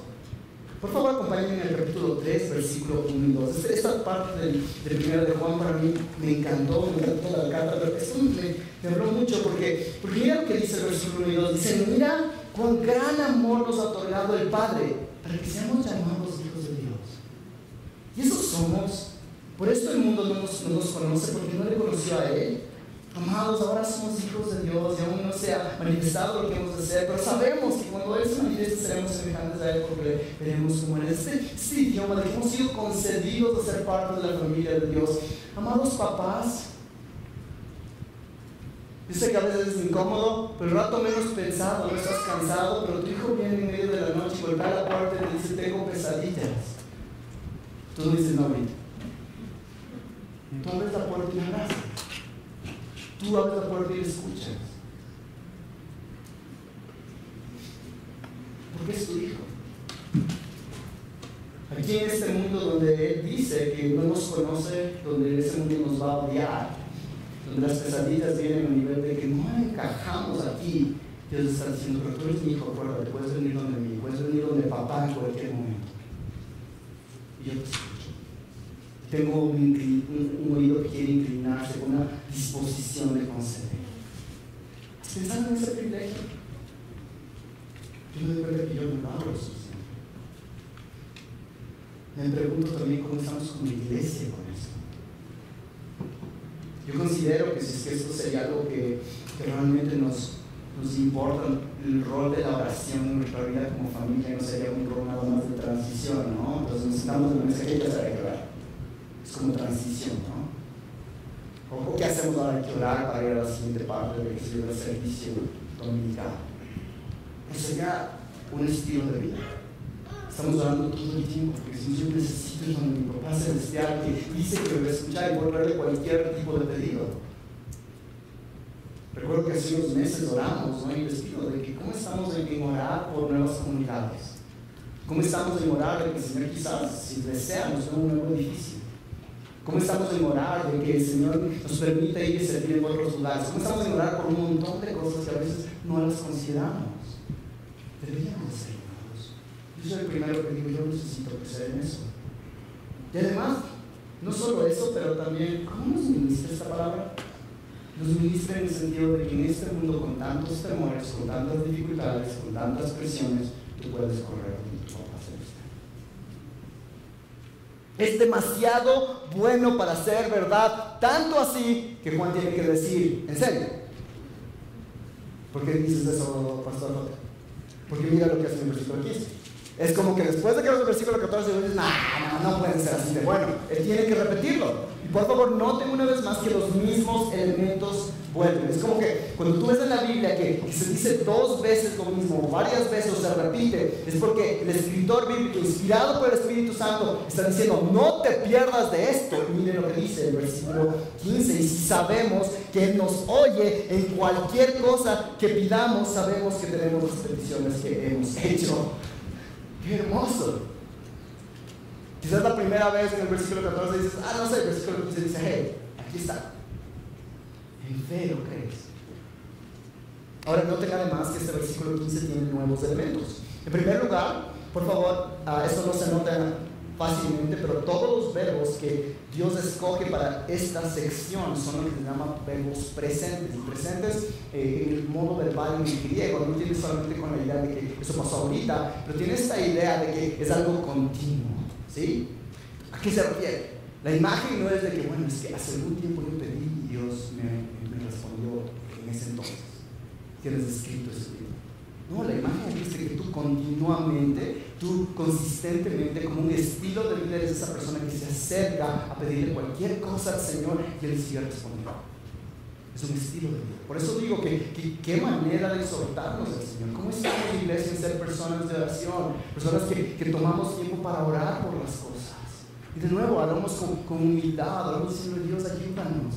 Por favor, acompáñenme en el capítulo 3, versículo 1 y 2. Esta parte del primero de Juan para mí me encantó la carta, pero esto me habló mucho porque mira lo que dice el versículo 1 y 2. Dice, mira cuán gran amor nos ha otorgado el Padre para que seamos llamados hijos de Dios. Y eso somos. Por esto el mundo no nos conoce, porque no le conoció a Él. Amados, ahora somos hijos de Dios y aún no se ha manifestado lo que hemos de ser, pero sabemos que cuando Él se manifieste seremos semejantes a Él porque veremos como Él. Este idioma de que hemos sido concedidos a ser parte de la familia de Dios. Amados papás, yo sé que a veces es incómodo, pero el rato menos pensado, no estás cansado, pero tu hijo viene en medio de la noche y golpea la puerta y te dice, tengo pesadillas. Tú dices, no, ahorita. Tú abres la puerta y me abrazas. Tú abres la puerta y le escuchas. Porque es tu hijo. Aquí en este mundo donde Él dice que no nos conoce, donde ese mundo nos va a odiar, donde las pesadillas vienen a nivel de que no encajamos aquí, Dios está diciendo, pero tú eres mi hijo, acuérdate, puedes venir donde mí, puedes venir donde papá en cualquier momento. Y yo te escucho. Tengo un oído que quiere inclinarse con una disposición de conceder. ¿Estás pensando en ese privilegio? Yo me doy cuenta que yo no hablo suficiente. Me pregunto también cómo estamos como iglesia con eso. Yo considero que si es que esto sería algo que realmente nos importa, el rol de la oración en nuestra vida como familia no sería un rol nada más de transición, ¿no? Entonces necesitamos el mensaje y ya sabe que orar. Es como transición, ¿no? ¿O qué hacemos ahora? Hay que orar para ir a la siguiente parte de que se llama el servicio dominical. Eso sería un estilo de vida. Estamos orando todo el tiempo, porque si yo necesito es donde mi papá celestial que dice que me va a escuchar y voy a traerle cualquier tipo de pedido. Recuerdo que hace unos meses oramos, ¿no? Y les pido de que cómo estamos en orar por nuevas comunidades. ¿Cómo estamos en orar de que el Señor quizás, si desea, nos dé un nuevo edificio? ¿Cómo estamos en orar de que el Señor nos permita ir y servir en otros lugares? ¿Cómo estamos en orar por un montón de cosas que a veces no las consideramos? Deberíamos ser, hermanos. Yo soy el primero que digo, yo necesito crecer en eso. Y además, no solo eso, pero también, ¿cómo nos ministra esta palabra? Nos ministra en el sentido de que en este mundo con tantos temores, con tantas dificultades, con tantas presiones, tú puedes correr con tu papá celestial. Es demasiado bueno para ser verdad, tanto así que Juan tiene que decir, ¿en serio? ¿Por qué dices eso, pastor? Porque mira lo que hace en el versículo 15. Es como que después de que los del versículo 14 dices, no pueden ser así de bueno. Él tiene que repetirlo. Y por favor, noten una vez más que los mismos elementos vuelven. Es como que cuando tú ves en la Biblia que se dice 2 veces lo mismo, o varias veces, o se repite, es porque el escritor bíblico, inspirado por el Espíritu Santo, está diciendo, no te pierdas de esto. Y miren lo que dice el versículo 15. Y si sabemos que Él nos oye en cualquier cosa que pidamos, sabemos que tenemos las peticiones que hemos hecho. ¡Qué hermoso! Quizás la primera vez en el versículo 14 dices, no sé, el versículo 15 dice, hey, aquí está. En fe lo crees. Ahora noten además que este versículo 15 tiene nuevos elementos. En primer lugar, por favor, esto no se nota fácilmente, pero todos los verbos que Dios escoge para esta sección son lo que se llaman verbos presentes. Y presentes en el modo verbal en el griego no tiene solamente con la idea de que eso pasó ahorita, pero tiene esta idea de que es algo continuo. ¿Sí? ¿A qué se refiere? La imagen no es de que, bueno, es que hace algún tiempo yo pedí y Dios me respondió en ese entonces. Tienes escrito ese libro. No, la imagen es de que tú continuamente, tú consistentemente, como un estilo de vida, eres esa persona que se acerca a pedirle cualquier cosa al Señor y Él sigue respondiendo. Es un estilo de vida. Por eso digo que qué manera de exhortarnos al Señor. ¿Cómo estamos, iglesia, en ser personas de oración? Personas que tomamos tiempo para orar por las cosas. Y de nuevo, hablamos con humildad, hablamos diciendo, Dios, ayúdanos.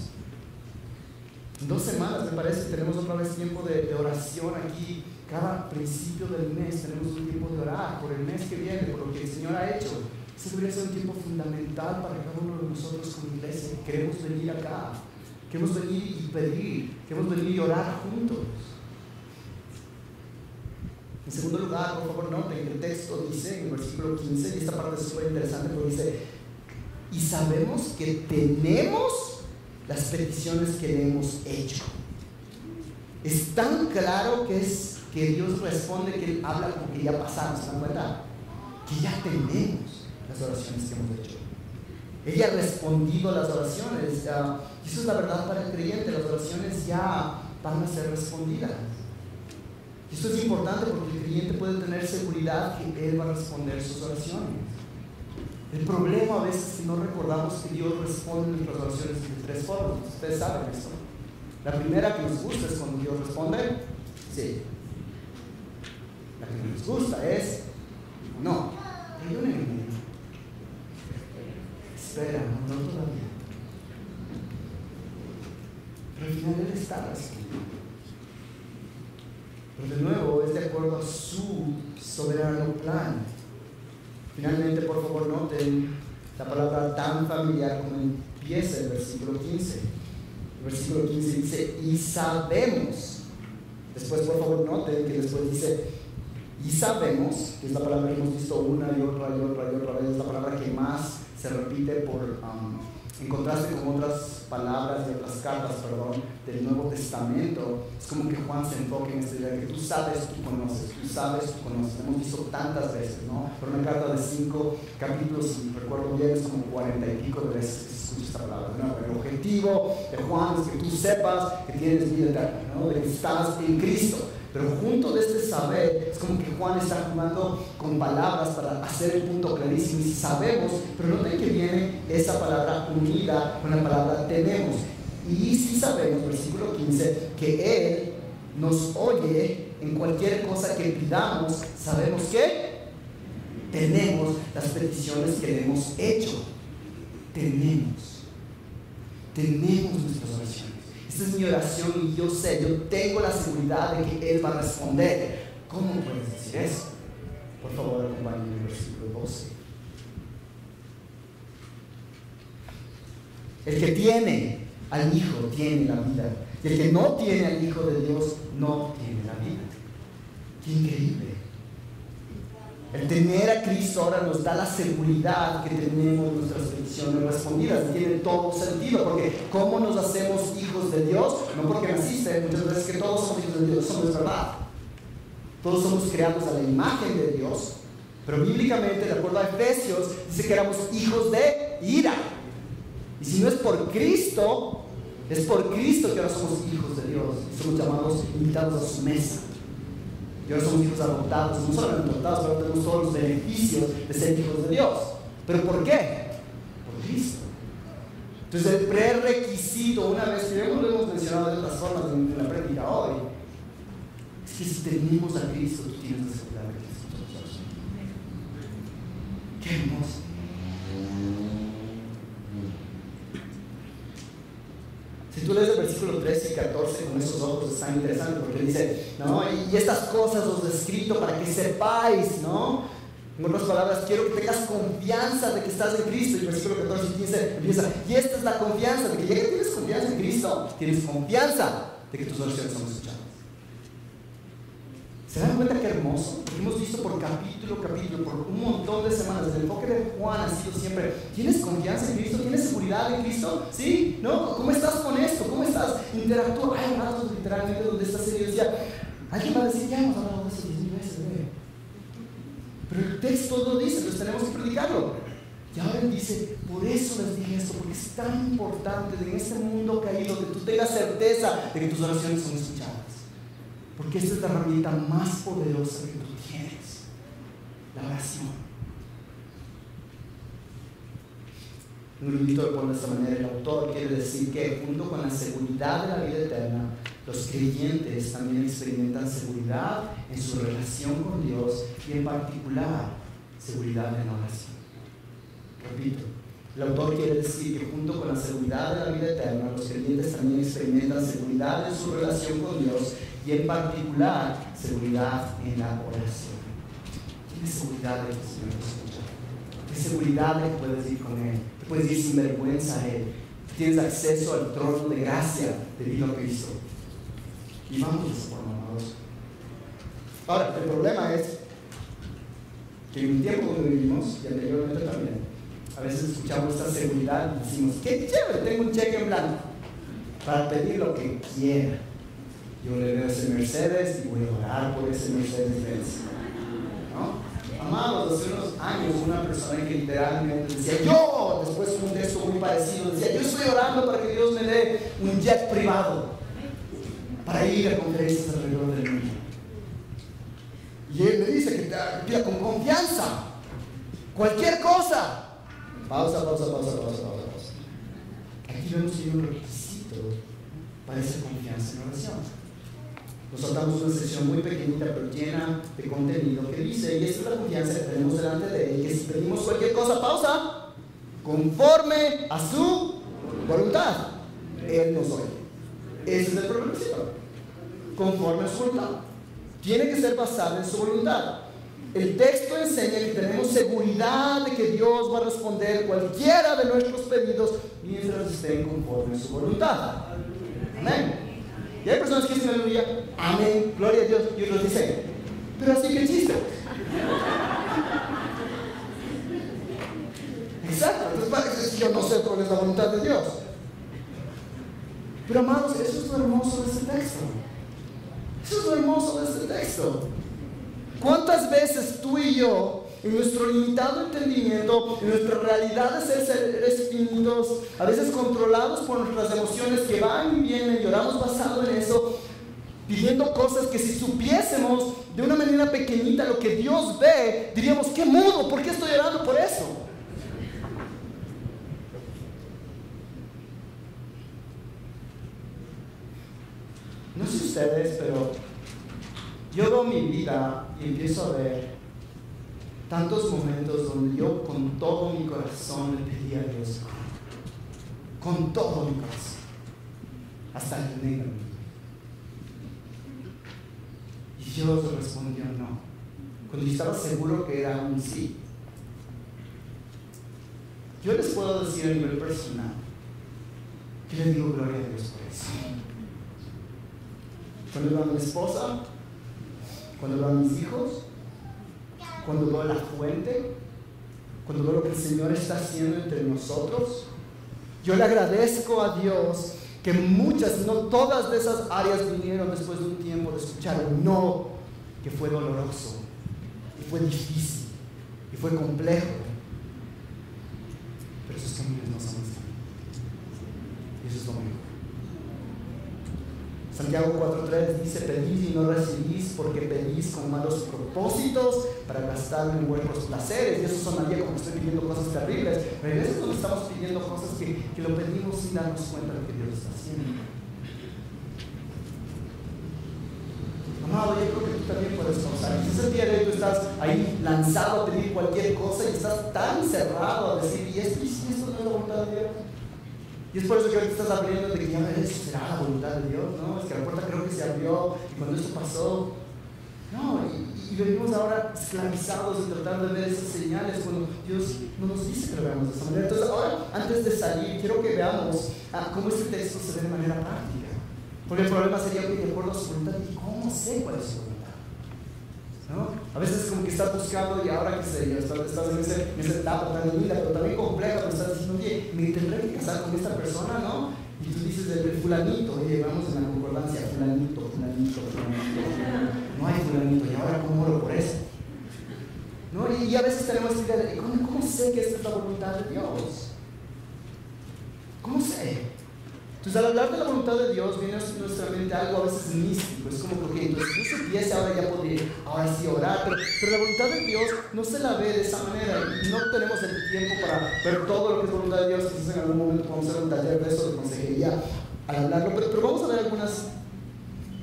En 2 semanas, me parece, tenemos otra vez tiempo de oración aquí. Cada principio del mes tenemos un tiempo de orar por el mes que viene, por lo que el Señor ha hecho. Ese debería ser un tiempo fundamental para cada uno de nosotros como iglesia. Queremos venir acá. Queremos venir y pedir, queremos venir y orar juntos. En segundo lugar, por favor, noten que el texto dice en el versículo 15, y esta parte es súper interesante, porque dice, y sabemos que tenemos las peticiones que le hemos hecho. Es tan claro que Dios responde, que Él habla como que ya pasaron, ¿se dan cuenta? Que ya tenemos las oraciones que hemos hecho. Ella ha respondido a las oraciones. Y eso es la verdad para el creyente. Las oraciones ya van a ser respondidas. Y esto es importante porque el creyente puede tener seguridad que Él va a responder sus oraciones. El problema a veces es que no recordamos que Dios responde nuestras oraciones de 3 formas. Ustedes saben esto. La primera que nos gusta es cuando Dios responde, sí. La que no nos gusta es, no. Hay una en el medio. Espera, no todavía. Pero al final Él está respondiendo. Pero de nuevo es de acuerdo a su soberano plan. Finalmente, por favor, noten la palabra tan familiar como empieza el versículo 15. El versículo 15 dice, y sabemos. Después, por favor, noten que después dice, y sabemos, que es la palabra que hemos visto una y otra y otra y otra vez, es la palabra que más se repite en contraste con otras palabras y otras cartas, del Nuevo Testamento. Es como que Juan se enfoca en esta idea que tú sabes, tú conoces, tú sabes, tú conoces. Hemos visto tantas veces, ¿no? Pero una carta de 5 capítulos, si recuerdo bien, es como 40 y pico de veces que se escucha esta palabra, ¿no? El objetivo de Juan es que tú sepas que tienes vida eterna, ¿no? De que estás en Cristo. Pero junto de este saber, es como que Juan está jugando con palabras para hacer el punto clarísimo. Y si sabemos, pero noten que viene esa palabra unida con la palabra tenemos. Y si sabemos, versículo 15, que Él nos oye en cualquier cosa que pidamos, sabemos que tenemos las peticiones que le hemos hecho. Tenemos nuestras oraciones. Esta es mi oración y yo tengo la seguridad de que Él va a responder. ¿Cómo puedes decir eso? Por favor, acompáñenme en el versículo 12. El que tiene al Hijo tiene la vida. Y el que no tiene al Hijo de Dios no tiene la vida. ¡Qué increíble! El tener a Cristo ahora nos da la seguridad que tenemos nuestras peticiones respondidas. Tiene todo sentido, porque ¿cómo nos hacemos hijos de Dios? No porque naciste, muchas veces que todos somos hijos de Dios, eso no es verdad. Todos somos creados a la imagen de Dios, pero bíblicamente, de acuerdo a Efesios, dice que éramos hijos de ira. Y si no es por Cristo, es por Cristo que ahora somos hijos de Dios y somos llamados, invitados a su mesa. Y ahora somos hijos adoptados, no solamente adoptados, pero tenemos todos los beneficios de ser hijos de Dios. ¿Pero por qué? Por Cristo. Entonces el prerequisito, una vez que lo hemos mencionado de otras formas en la práctica hoy, es que si tenemos a Cristo, tú tienes la seguridad de Cristo. ¡Qué hermoso! Si tú lees el versículo 13 y 14 con esos ojos, es tan interesante porque dice, ¿no? Y estas cosas os he escrito para que sepáis, ¿no? En otras palabras, quiero que tengas confianza de que estás en Cristo. Y el versículo 14 y 15 empieza, y esta es la confianza, de que ya que tienes confianza en Cristo, tienes confianza de que tus oraciones son escuchadas. ¿Se dan cuenta qué hermoso? Porque hemos visto por capítulo, por un montón de semanas, el enfoque de Juan ha sido siempre, ¿tienes confianza en Cristo? ¿Tienes seguridad en Cristo? ¿Sí? ¿No? ¿Cómo estás con esto? ¿Cómo estás? Interactúa. Hay ratos literalmente donde esta serie decía, alguien va a decir, ya hemos hablado de eso 10,000 veces, ¿no? Pero el texto lo dice, entonces tenemos que predicarlo. Y ahora él dice, por eso les dije esto, porque es tan importante en este mundo caído que tú tengas certeza de que tus oraciones son escuchadas. Porque esta es la herramienta más poderosa que tú tienes, la oración. En un librito lo pone de esta manera, el autor quiere decir que junto con la seguridad de la vida eterna, los creyentes también experimentan seguridad en su relación con Dios y en particular seguridad en la oración. Repito, el autor quiere decir que junto con la seguridad de la vida eterna, los creyentes también experimentan seguridad en su relación con Dios y en particular seguridad en la oración. ¿Tienes seguridad de que el Señor te escucha? ¿Tienes seguridad de que puedes ir con Él? Que puedes ir sin vergüenza a Él. Que tienes acceso al trono de gracia debido a Cristo. Y vamos de esa forma, amados. Ahora, el problema es que en un tiempo donde vivimos, y anteriormente también, a veces escuchamos esta seguridad y decimos, qué chévere, tengo un cheque en blanco para pedir lo que quiera. Yo le veo ese Mercedes y voy a orar por ese Mercedes-Benz, ¿no? Amados, hace unos años una persona que literalmente decía, yo, después un texto muy parecido, decía, yo estoy orando para que Dios me dé un jet privado para ir a conferencias alrededor del mundo. Y él me dice que te pida con confianza cualquier cosa. Pausa. Aquí vemos que hay un requisito para esa confianza en oración. Nos saltamos una sección muy pequeñita pero llena de contenido que dice, y esta es la confianza que tenemos delante de Él, que si pedimos cualquier cosa, pausa, conforme a su voluntad, Él nos oye. Ese es el problema, conforme a su voluntad. Tiene que ser basado en su voluntad. El texto enseña que tenemos seguridad de que Dios va a responder cualquiera de nuestros pedidos mientras estén conforme a su voluntad. Amén. Y hay personas que dicen aleluya, amén, gloria a Dios, y otros dicen, pero así que chiste. Exacto, entonces yo no sé cuál es la voluntad de Dios. Pero amados, eso es lo hermoso de este texto. Eso es lo hermoso de este texto. ¿Cuántas veces tú y yo, en nuestro limitado entendimiento, en nuestra realidad de ser seres finitos, a veces controlados por nuestras emociones que van y vienen, y oramos basado en eso, pidiendo cosas que si supiésemos de una manera pequeñita lo que Dios ve, diríamos, qué mudo, ¿por qué estoy orando por eso? No sé ustedes, pero yo veo mi vida y empiezo a ver tantos momentos donde yo con todo mi corazón le pedí a Dios, con todo mi corazón, hasta el negro. Y Dios respondió no, cuando yo estaba seguro que era un sí. Yo les puedo decir a nivel personal que le digo gloria a Dios por eso. Cuando veo a mi esposa, cuando veo a mis hijos, cuando veo la fuente, cuando veo lo que el Señor está haciendo entre nosotros, yo le agradezco a Dios que muchas, no todas de esas áreas vinieron después de un tiempo de escuchar un no, que fue doloroso, y fue difícil, y fue complejo, pero esos caminos no son así, y eso es lo mejor. Santiago 4:3 dice: pedid y no recibís, porque pedís con malos propósitos para gastar en vuestros placeres. Y eso sonaría como que estoy pidiendo cosas terribles, pero a veces cuando estamos pidiendo cosas que lo pedimos sin darnos cuenta de lo que Dios está haciendo. Amado, yo creo que tú también puedes causar. Quizás el día de hoy tú estás ahí lanzado a pedir cualquier cosa y estás tan cerrado a decir: ¿y esto no es la voluntad de Dios? Y es por eso que ahorita estás abriendo de que ya eso será la voluntad de Dios, ¿no? Es que la puerta creo que se abrió y cuando esto pasó, no, y venimos ahora esclavizados en tratar de ver esas señales cuando Dios no nos dice que lo veamos de esa manera. Entonces ahora, antes de salir, quiero que veamos cómo este texto se ve de manera práctica. Porque el problema sería que de acuerdo a su voluntad, ¿y cómo sé cuál es su voluntad? ¿No? A veces como que estás buscando y ahora que sé, estás en esa etapa tan linda, pero también compleja, pero estás diciendo: oye, me tendré que casar con esta persona, ¿no? Y tú dices el fulanito, oye, vamos en la concordancia, fulanito. No hay fulanito, y ahora ¿cómo oro por eso? ¿No? Y a veces tenemos esta idea de: ¿cómo sé que esta es la voluntad de Dios? ¿Cómo sé? Entonces, al hablar de la voluntad de Dios, viene a nuestra mente algo a veces místico. Es como que, entonces, si yo supiese, ahora ya podría, ahora sí orar. Pero la voluntad de Dios no se la ve de esa manera. Y no tenemos el tiempo para ver todo lo que es voluntad de Dios. Quizás en algún momento podemos hacer un taller de eso, de consejería, al hablarlo. Pero vamos a ver algunos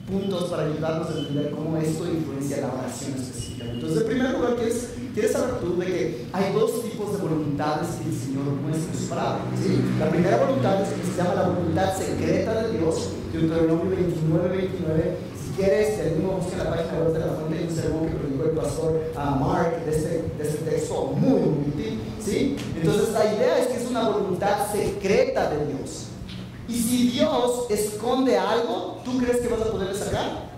puntos para ayudarnos a entender cómo esto influencia la oración específica. Entonces, en primer lugar, ¿quieres saber tú de que hay dos tipos de voluntades que el Señor muestra en su palabra? ¿Sí? La primera voluntad es que se llama la voluntad secreta de Dios, Deuteronomio 29:29. Si quieres, te animo a buscar la página web de la fuente, hay un sermón que predicó el pastor Mark de este texto muy útil. ¿Sí? Entonces, la idea es que es una voluntad secreta de Dios. Y si Dios esconde algo, ¿tú crees que vas a poderle sacar?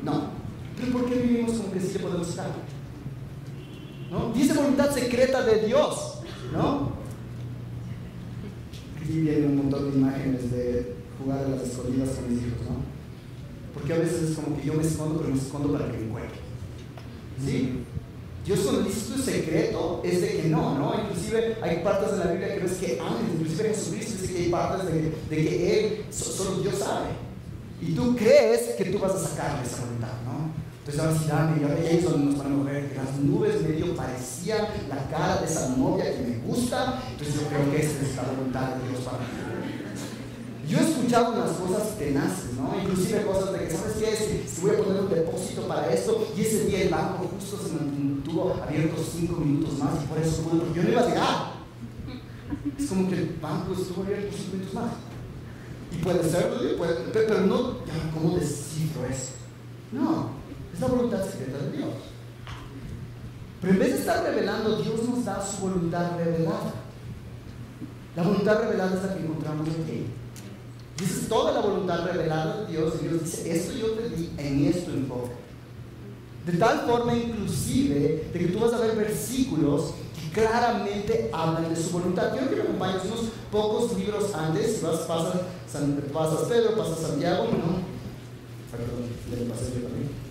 No. ¿Pero por qué vivimos como que sí le podemos sacar? ¿No? Dice voluntad secreta de Dios, ¿no? Aquí vienen un montón de imágenes de jugar a las escondidas con mis hijos, ¿no? Porque a veces es como que yo me escondo, pero me escondo para que me encuentre. ¿Sí? Dios cuando dice esto es secreto, es de que no. Inclusive hay partes de la Biblia que ves que ángeles, inclusive Jesucristo dice que hay partes de que Él, solo Dios sabe. Y tú crees que tú vas a sacarle esa voluntad, ¿no? Entonces ahora sí, dame, y ahora ahí es donde nos van a ver que las nubes medio parecían la cara de esa novia que me gusta. Entonces yo creo que esta es la voluntad de Dios para mí. Yo he escuchado unas cosas tenaces, ¿no? Inclusive cosas de que, ¿sabes qué? Si voy a poner un depósito para esto, y ese día el banco justo se mantuvo abierto 5 minutos más, y por eso pude, porque yo no iba a llegar. Es como que el banco estuvo abierto 5 minutos más. Y puede ser, pero no, ¿cómo descifro eso? No, es la voluntad secreta de Dios. Pero en vez de estar revelando, Dios nos da su voluntad revelada. La voluntad revelada es la que encontramos aquí. Dice toda la voluntad revelada de Dios, y Dios dice: esto yo te di, en esto enfoque. De tal forma, inclusive, de que tú vas a ver versículos que claramente hablan de su voluntad. Quiero que me acompañes unos pocos libros antes. Si pasas Pedro, pasas Santiago, ¿no? Perdón, le pasé yo también.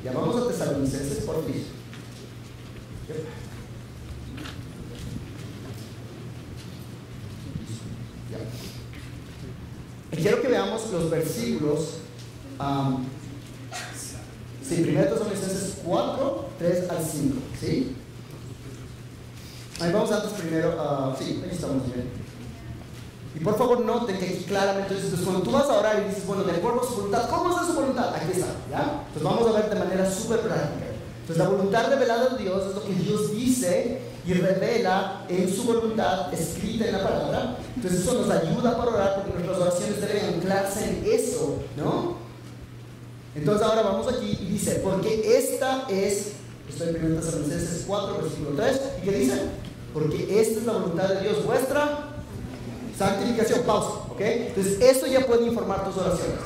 Ya vamos a Tesalonicenses, por fin. Quiero que veamos los versículos. Sí, 1 Tesalonicenses 4, 3 al 5. ¿Sí? Ahí vamos antes primero. Sí, ahí estamos bien. Y por favor noten que aquí claramente, entonces cuando tú vas a orar y dices: bueno, de acuerdo a su voluntad, ¿cómo es su voluntad? Aquí está, ¿ya? Entonces vamos a ver de manera súper práctica. Entonces la voluntad revelada de Dios es lo que Dios dice y revela en su voluntad escrita en la palabra. Entonces eso nos ayuda para orar, porque nuestras oraciones deben anclarse en eso, ¿no? Entonces ahora vamos aquí y dice: porque esta es, estoy en 1 Tesalonicenses 4, versículo 3, ¿y qué dice? Porque esta es la voluntad de Dios, vuestra santificación. Pausa, ¿ok? Entonces esto ya puede informar tus oraciones.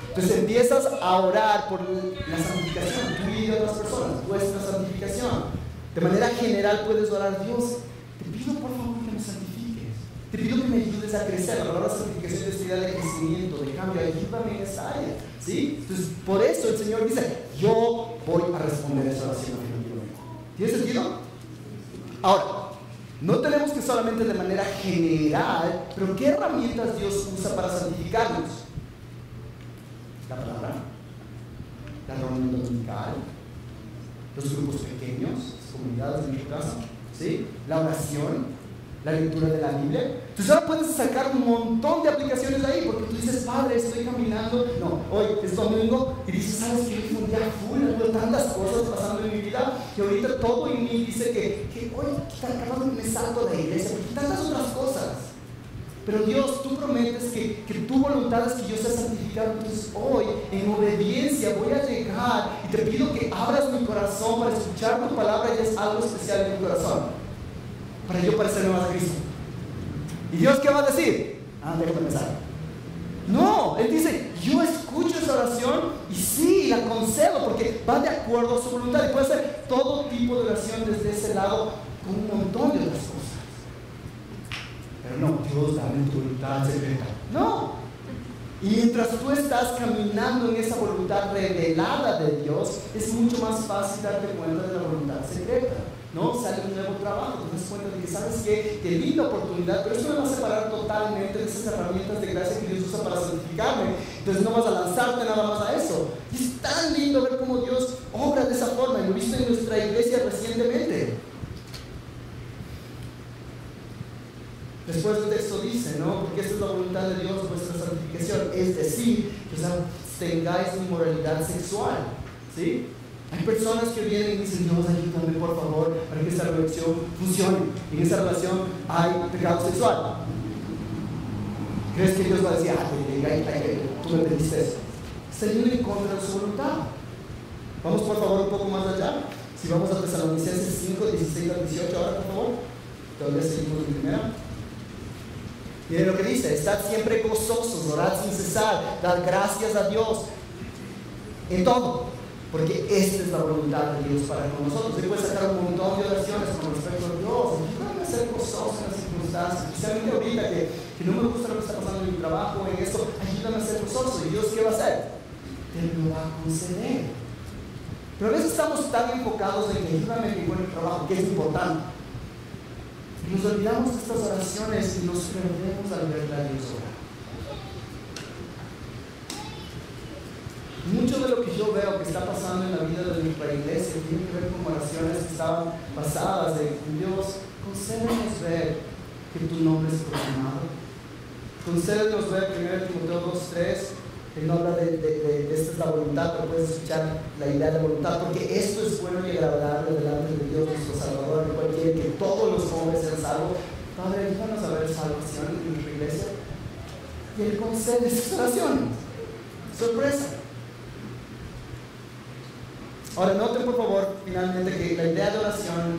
Entonces empiezas a orar por la santificación, tú y otras personas, vuestra santificación. De manera general puedes orar: Dios, te pido por favor que me santifiques, te pido que me ayudes a crecer. La palabra santificación es idea de crecimiento, de cambio, ayúdame en esa área, ¿sí? Entonces por eso el Señor dice: yo voy a responder esa oración. ¿Tiene sentido? Ahora, No tenemos que solamente de manera general, pero ¿qué herramientas Dios usa para santificarnos? La palabra, la reunión dominical, los grupos pequeños, las comunidades de nuestra casa, ¿sí? La oración, la lectura de la Biblia. Entonces ahora puedes sacar un montón de aplicaciones ahí, porque tú dices, Padre, estoy caminando, no, hoy es domingo, y dices, ¿sabes qué? Hoy fue un día full, hubo tantas cosas pasando en mi vida, que ahorita todo en mí dice que hoy me salto de la iglesia, porque tantas otras cosas. Pero Dios, tú prometes que tu voluntad es que yo sea santificado. Entonces hoy, en obediencia, voy a llegar y te pido que abras mi corazón para escuchar tu palabra y es algo especial en mi corazón, para yo parecerme más a Cristo. ¿Y Dios qué va a decir? Déjame pensar. No, Él dice, yo escucho esa oración y sí, la concedo porque va de acuerdo a su voluntad. Y puede ser todo tipo de oración desde ese lado con un montón de otras cosas. Pero no, Dios, dame tu voluntad secreta. No. Y mientras tú estás caminando en esa voluntad revelada de Dios, es mucho más fácil darte cuenta de la voluntad secreta. ¿No? Sale un nuevo trabajo, te das cuenta de que sabes qué linda oportunidad, pero eso me va a separar totalmente de esas herramientas de gracia que Dios usa para santificarme. Entonces no vas a lanzarte nada más a eso. Y es tan lindo ver cómo Dios obra de esa forma, y lo he visto en nuestra iglesia recientemente. Después el texto dice, ¿no? Porque esta es la voluntad de Dios, vuestra santificación, es decir, que tengáis inmoralidad sexual, ¿sí? Hay personas que vienen y dicen, Dios, ayúdame por favor para que esta relación funcione. Y en esa relación hay pecado sexual. ¿Crees que Dios va a decir, tú me pediste eso? Está yendo en contra de su voluntad. Vamos por favor un poco más allá. Si vamos a Tesalonicenses 5, 16 al 18 ahora, por favor. Todavía seguimos en primera. Miren lo que dice, estad siempre gozosos, orad sin cesar, dad gracias a Dios en todo. Porque esta es la voluntad de Dios para con nosotros. Se puede sacar un montón de oraciones con respecto a Dios. Ayúdame a ser gozoso en las circunstancias. Especialmente ahorita que no me gusta lo que está pasando en mi trabajo, en esto. Ayúdame a ser gozoso. ¿Y Dios qué va a hacer? Te lo va a conceder. Pero a veces estamos tan enfocados en que ayúdame a que encuentre trabajo, que es importante. Y nos olvidamos de estas oraciones y nos perdemos al ver a Dios orar. Mucho de lo que yo veo que está pasando en la vida de nuestra iglesia tiene que ver con oraciones que estaban basadas en Dios, concédenos ver que tu nombre es proclamado. Concédenos ver 1 Timoteo 2:3, que no habla de esta es la voluntad, pero puedes escuchar la idea de voluntad, porque esto es bueno y agradable delante de Dios nuestro Salvador, el cual quiere que todos los hombres sean salvos. Padre, ayúdanos a ver salvación en nuestra iglesia. Y Él concede esas oraciones. Sorpresa. Ahora, noten por favor, finalmente, que la idea de oración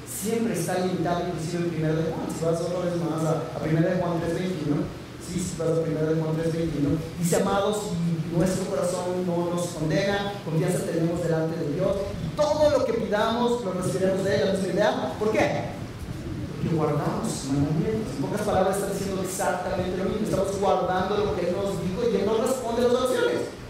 siempre está limitada, inclusive en 1 de Juan. Si vas otra vez más a 1 de Juan 3:21, si vas a 1 de Juan 3:21, dice, amados, y nuestro corazón no nos condena, confianza tenemos delante de Dios, y todo lo que pidamos lo recibiremos de Él. ¿La misma idea? ¿Por qué? Porque guardamos sus mandamientos. En pocas palabras, está diciendo exactamente lo mismo. Estamos guardando lo que Él nos dijo y Él nos responde a las oraciones.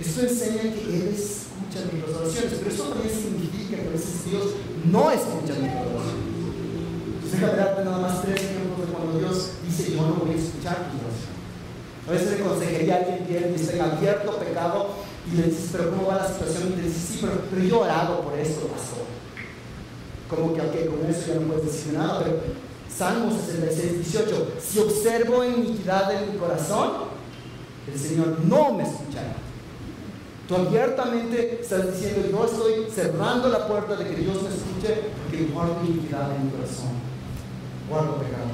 Esto enseña que Él escucha nuestras oraciones, pero eso también significa que a veces Dios no escucha nuestras oraciones. Déjame darte nada más 3 ejemplos de cuando Dios dice, yo no voy a escuchar tu oración. A veces en consejería alguien viene y está en abierto pecado y le dices, pero ¿cómo va la situación? Y te dices, sí, pero yo he orado por esto, pastor. Como que, ok, con eso ya no puedes decir nada, pero Salmo 66:18, si observo iniquidad en mi corazón, el Señor no me escuchará. Tú abiertamente estás diciendo, yo estoy cerrando la puerta de que Dios me escuche porque guardo iniquidad en mi corazón, guardo pecado.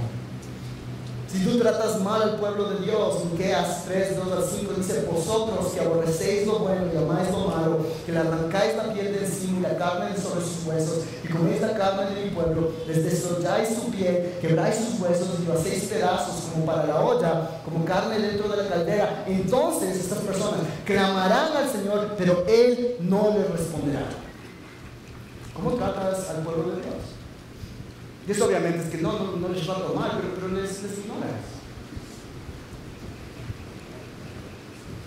Si tú tratas mal al pueblo de Dios, Miqueas 3:2-5 dice, vosotros que aborrecéis lo bueno y amáis lo malo, que le arrancáis la piel de encima y la carne de sobre sus huesos, y coméis la carne de mi pueblo, les desolláis su piel, quebráis sus huesos y lo hacéis pedazos como para la olla, como carne dentro de la caldera, entonces estas personas clamarán al Señor, pero Él no les responderá. ¿Cómo tratas al pueblo de Dios? Y eso obviamente es que no les va a tomar, pero les ignoras.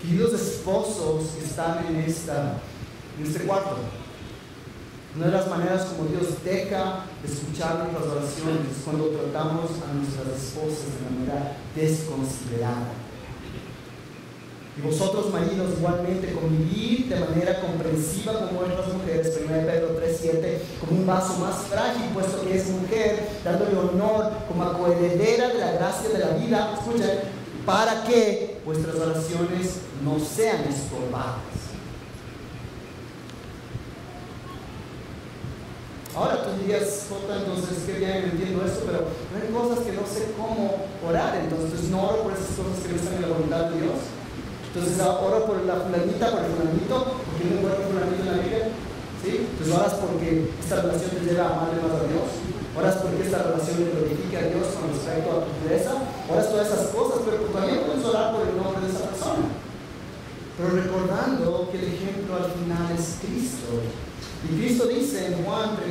Queridos esposos que están en este cuarto, Una de las maneras como Dios deja de escuchar nuestras oraciones es cuando tratamos a nuestras esposas de manera desconsiderada. Y vosotros, maridos, igualmente convivid de manera comprensiva con vuestras mujeres, 1 Pedro 3:7, como un vaso más frágil, puesto que es mujer, dándole honor como a coheredera de la gracia de la vida, escuchen, para que vuestras oraciones no sean estorbadas. Ahora tú dirías, Jota, entonces qué bien, entiendo esto, pero hay cosas que no sé cómo orar, entonces no oro por esas cosas que no están en la voluntad de Dios. Entonces oro por la fulanita, por el fulanito, porque no encuentro fulanito en la Biblia. ¿Sí? Entonces oras porque esta relación te lleva a amarle más a Dios. Oras porque esta relación le glorifica a Dios con respecto a tu pureza. Oras todas esas cosas, pero también puedes orar por el nombre de esa persona. Pero recordando que el ejemplo al final es Cristo. Y Cristo dice en Juan 6,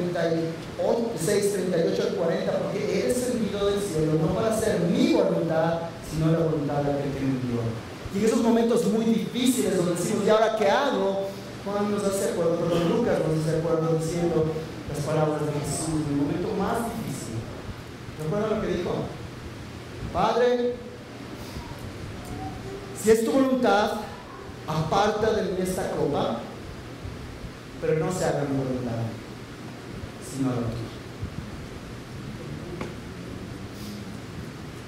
38 al 40, porque Él es el vino del cielo, no para hacer mi voluntad, sino la voluntad de aquel que me envió. Y en esos momentos muy difíciles donde decimos, ¿y ahora qué hago? Juan nos hace acuerdo, perdón, Lucas nos hace acuerdo diciendo las palabras de Jesús en el momento más difícil. ¿Recuerdan lo que dijo? Padre, si es tu voluntad, aparta de mí esta copa, pero no se haga mi voluntad, sino la tuya.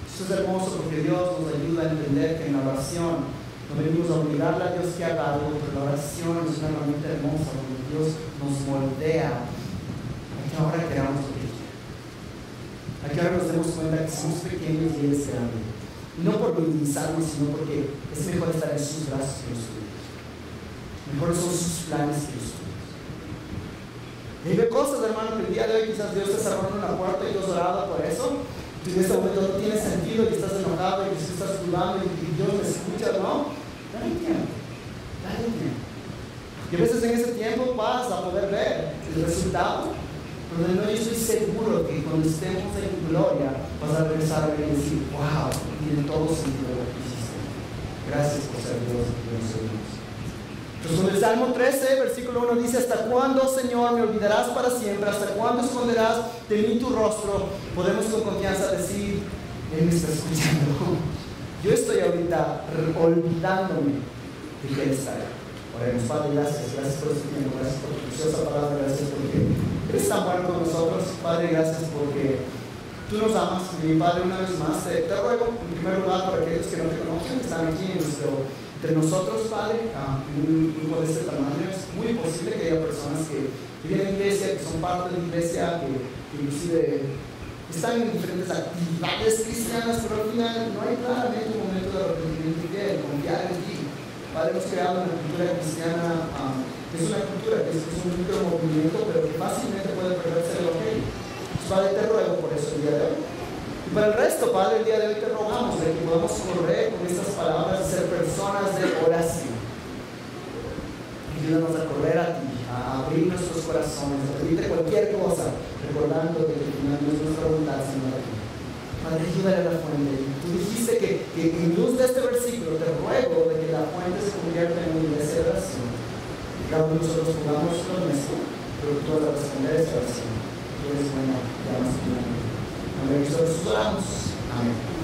Esto es hermoso porque Dios nos ayuda a entender que en la oración no venimos a obligarle a Dios que haga algo, pero la oración es una herramienta hermosa donde Dios nos moldea a que ahora queramos lo que quiera. A que ahora nos demos cuenta que somos pequeños y Él es grande. Y no por minimizarnos, sino porque es mejor estar en sus brazos que en los tuyos. Mejores son sus planes que los tuyos. Y ve cosas, hermano, que el día de hoy quizás Dios te cerró en una puerta y tú has orado por eso. Y en este momento no tiene sentido y estás enojado y estás dudando y Dios me escucha, ¿no? Dale tiempo. Y a veces en ese tiempo vas a poder ver el resultado, pero no, yo estoy seguro que cuando estemos en gloria vas a regresar a ver y decir, wow, tiene todo sentido lo que hiciste. Gracias por ser Dios y Dios soy Dios. Entonces cuando el Salmo 13, versículo 1 dice, ¿hasta cuándo, Señor, me olvidarás para siempre? ¿Hasta cuándo esconderás de mí tu rostro? Podemos con confianza decir, Él me está escuchando. Yo estoy ahorita olvidándome de que Él está ahí. Oremos, Padre, gracias por este tiempo, gracias por tu preciosa palabra, gracias porque eres tan bueno con nosotros. Padre, gracias porque tú nos amas. Mi Padre, una vez más, te ruego en primer lugar por aquellos que no te conocen, que están aquí entre nosotros, Padre, en un grupo de este tamaño. Es muy posible que haya personas que vienen a la iglesia, que son parte de la iglesia, que inclusive están en diferentes actividades cristianas, pero al final no hay claramente un momento de arrepentimiento y de confiar en ti. Padre, hemos creado una cultura cristiana que es una cultura que es un micromovimiento, pero que fácilmente puede perderse el evangelio. Padre, te ruego por eso el día de hoy. Y para el resto, Padre, el día de hoy te rogamos de que podamos correr con estas palabras y ser personas de oración. Ayúdanos a correr a ti, a abrir nuestros corazones, a pedirte cualquier cosa, recordando que al final no es nuestra voluntad, sino la tuya. Padre, ayúdale a la fuente. Tú dijiste que en luz de este versículo te ruego de que la fuente se convierta en una iglesia de oración. Que cada uno de nosotros pongamos lo nuestro, pero tú vas a responder a esta oración. Tú eres bueno, te amas tu nombre. En el nombre de Jesús oramos. Amén.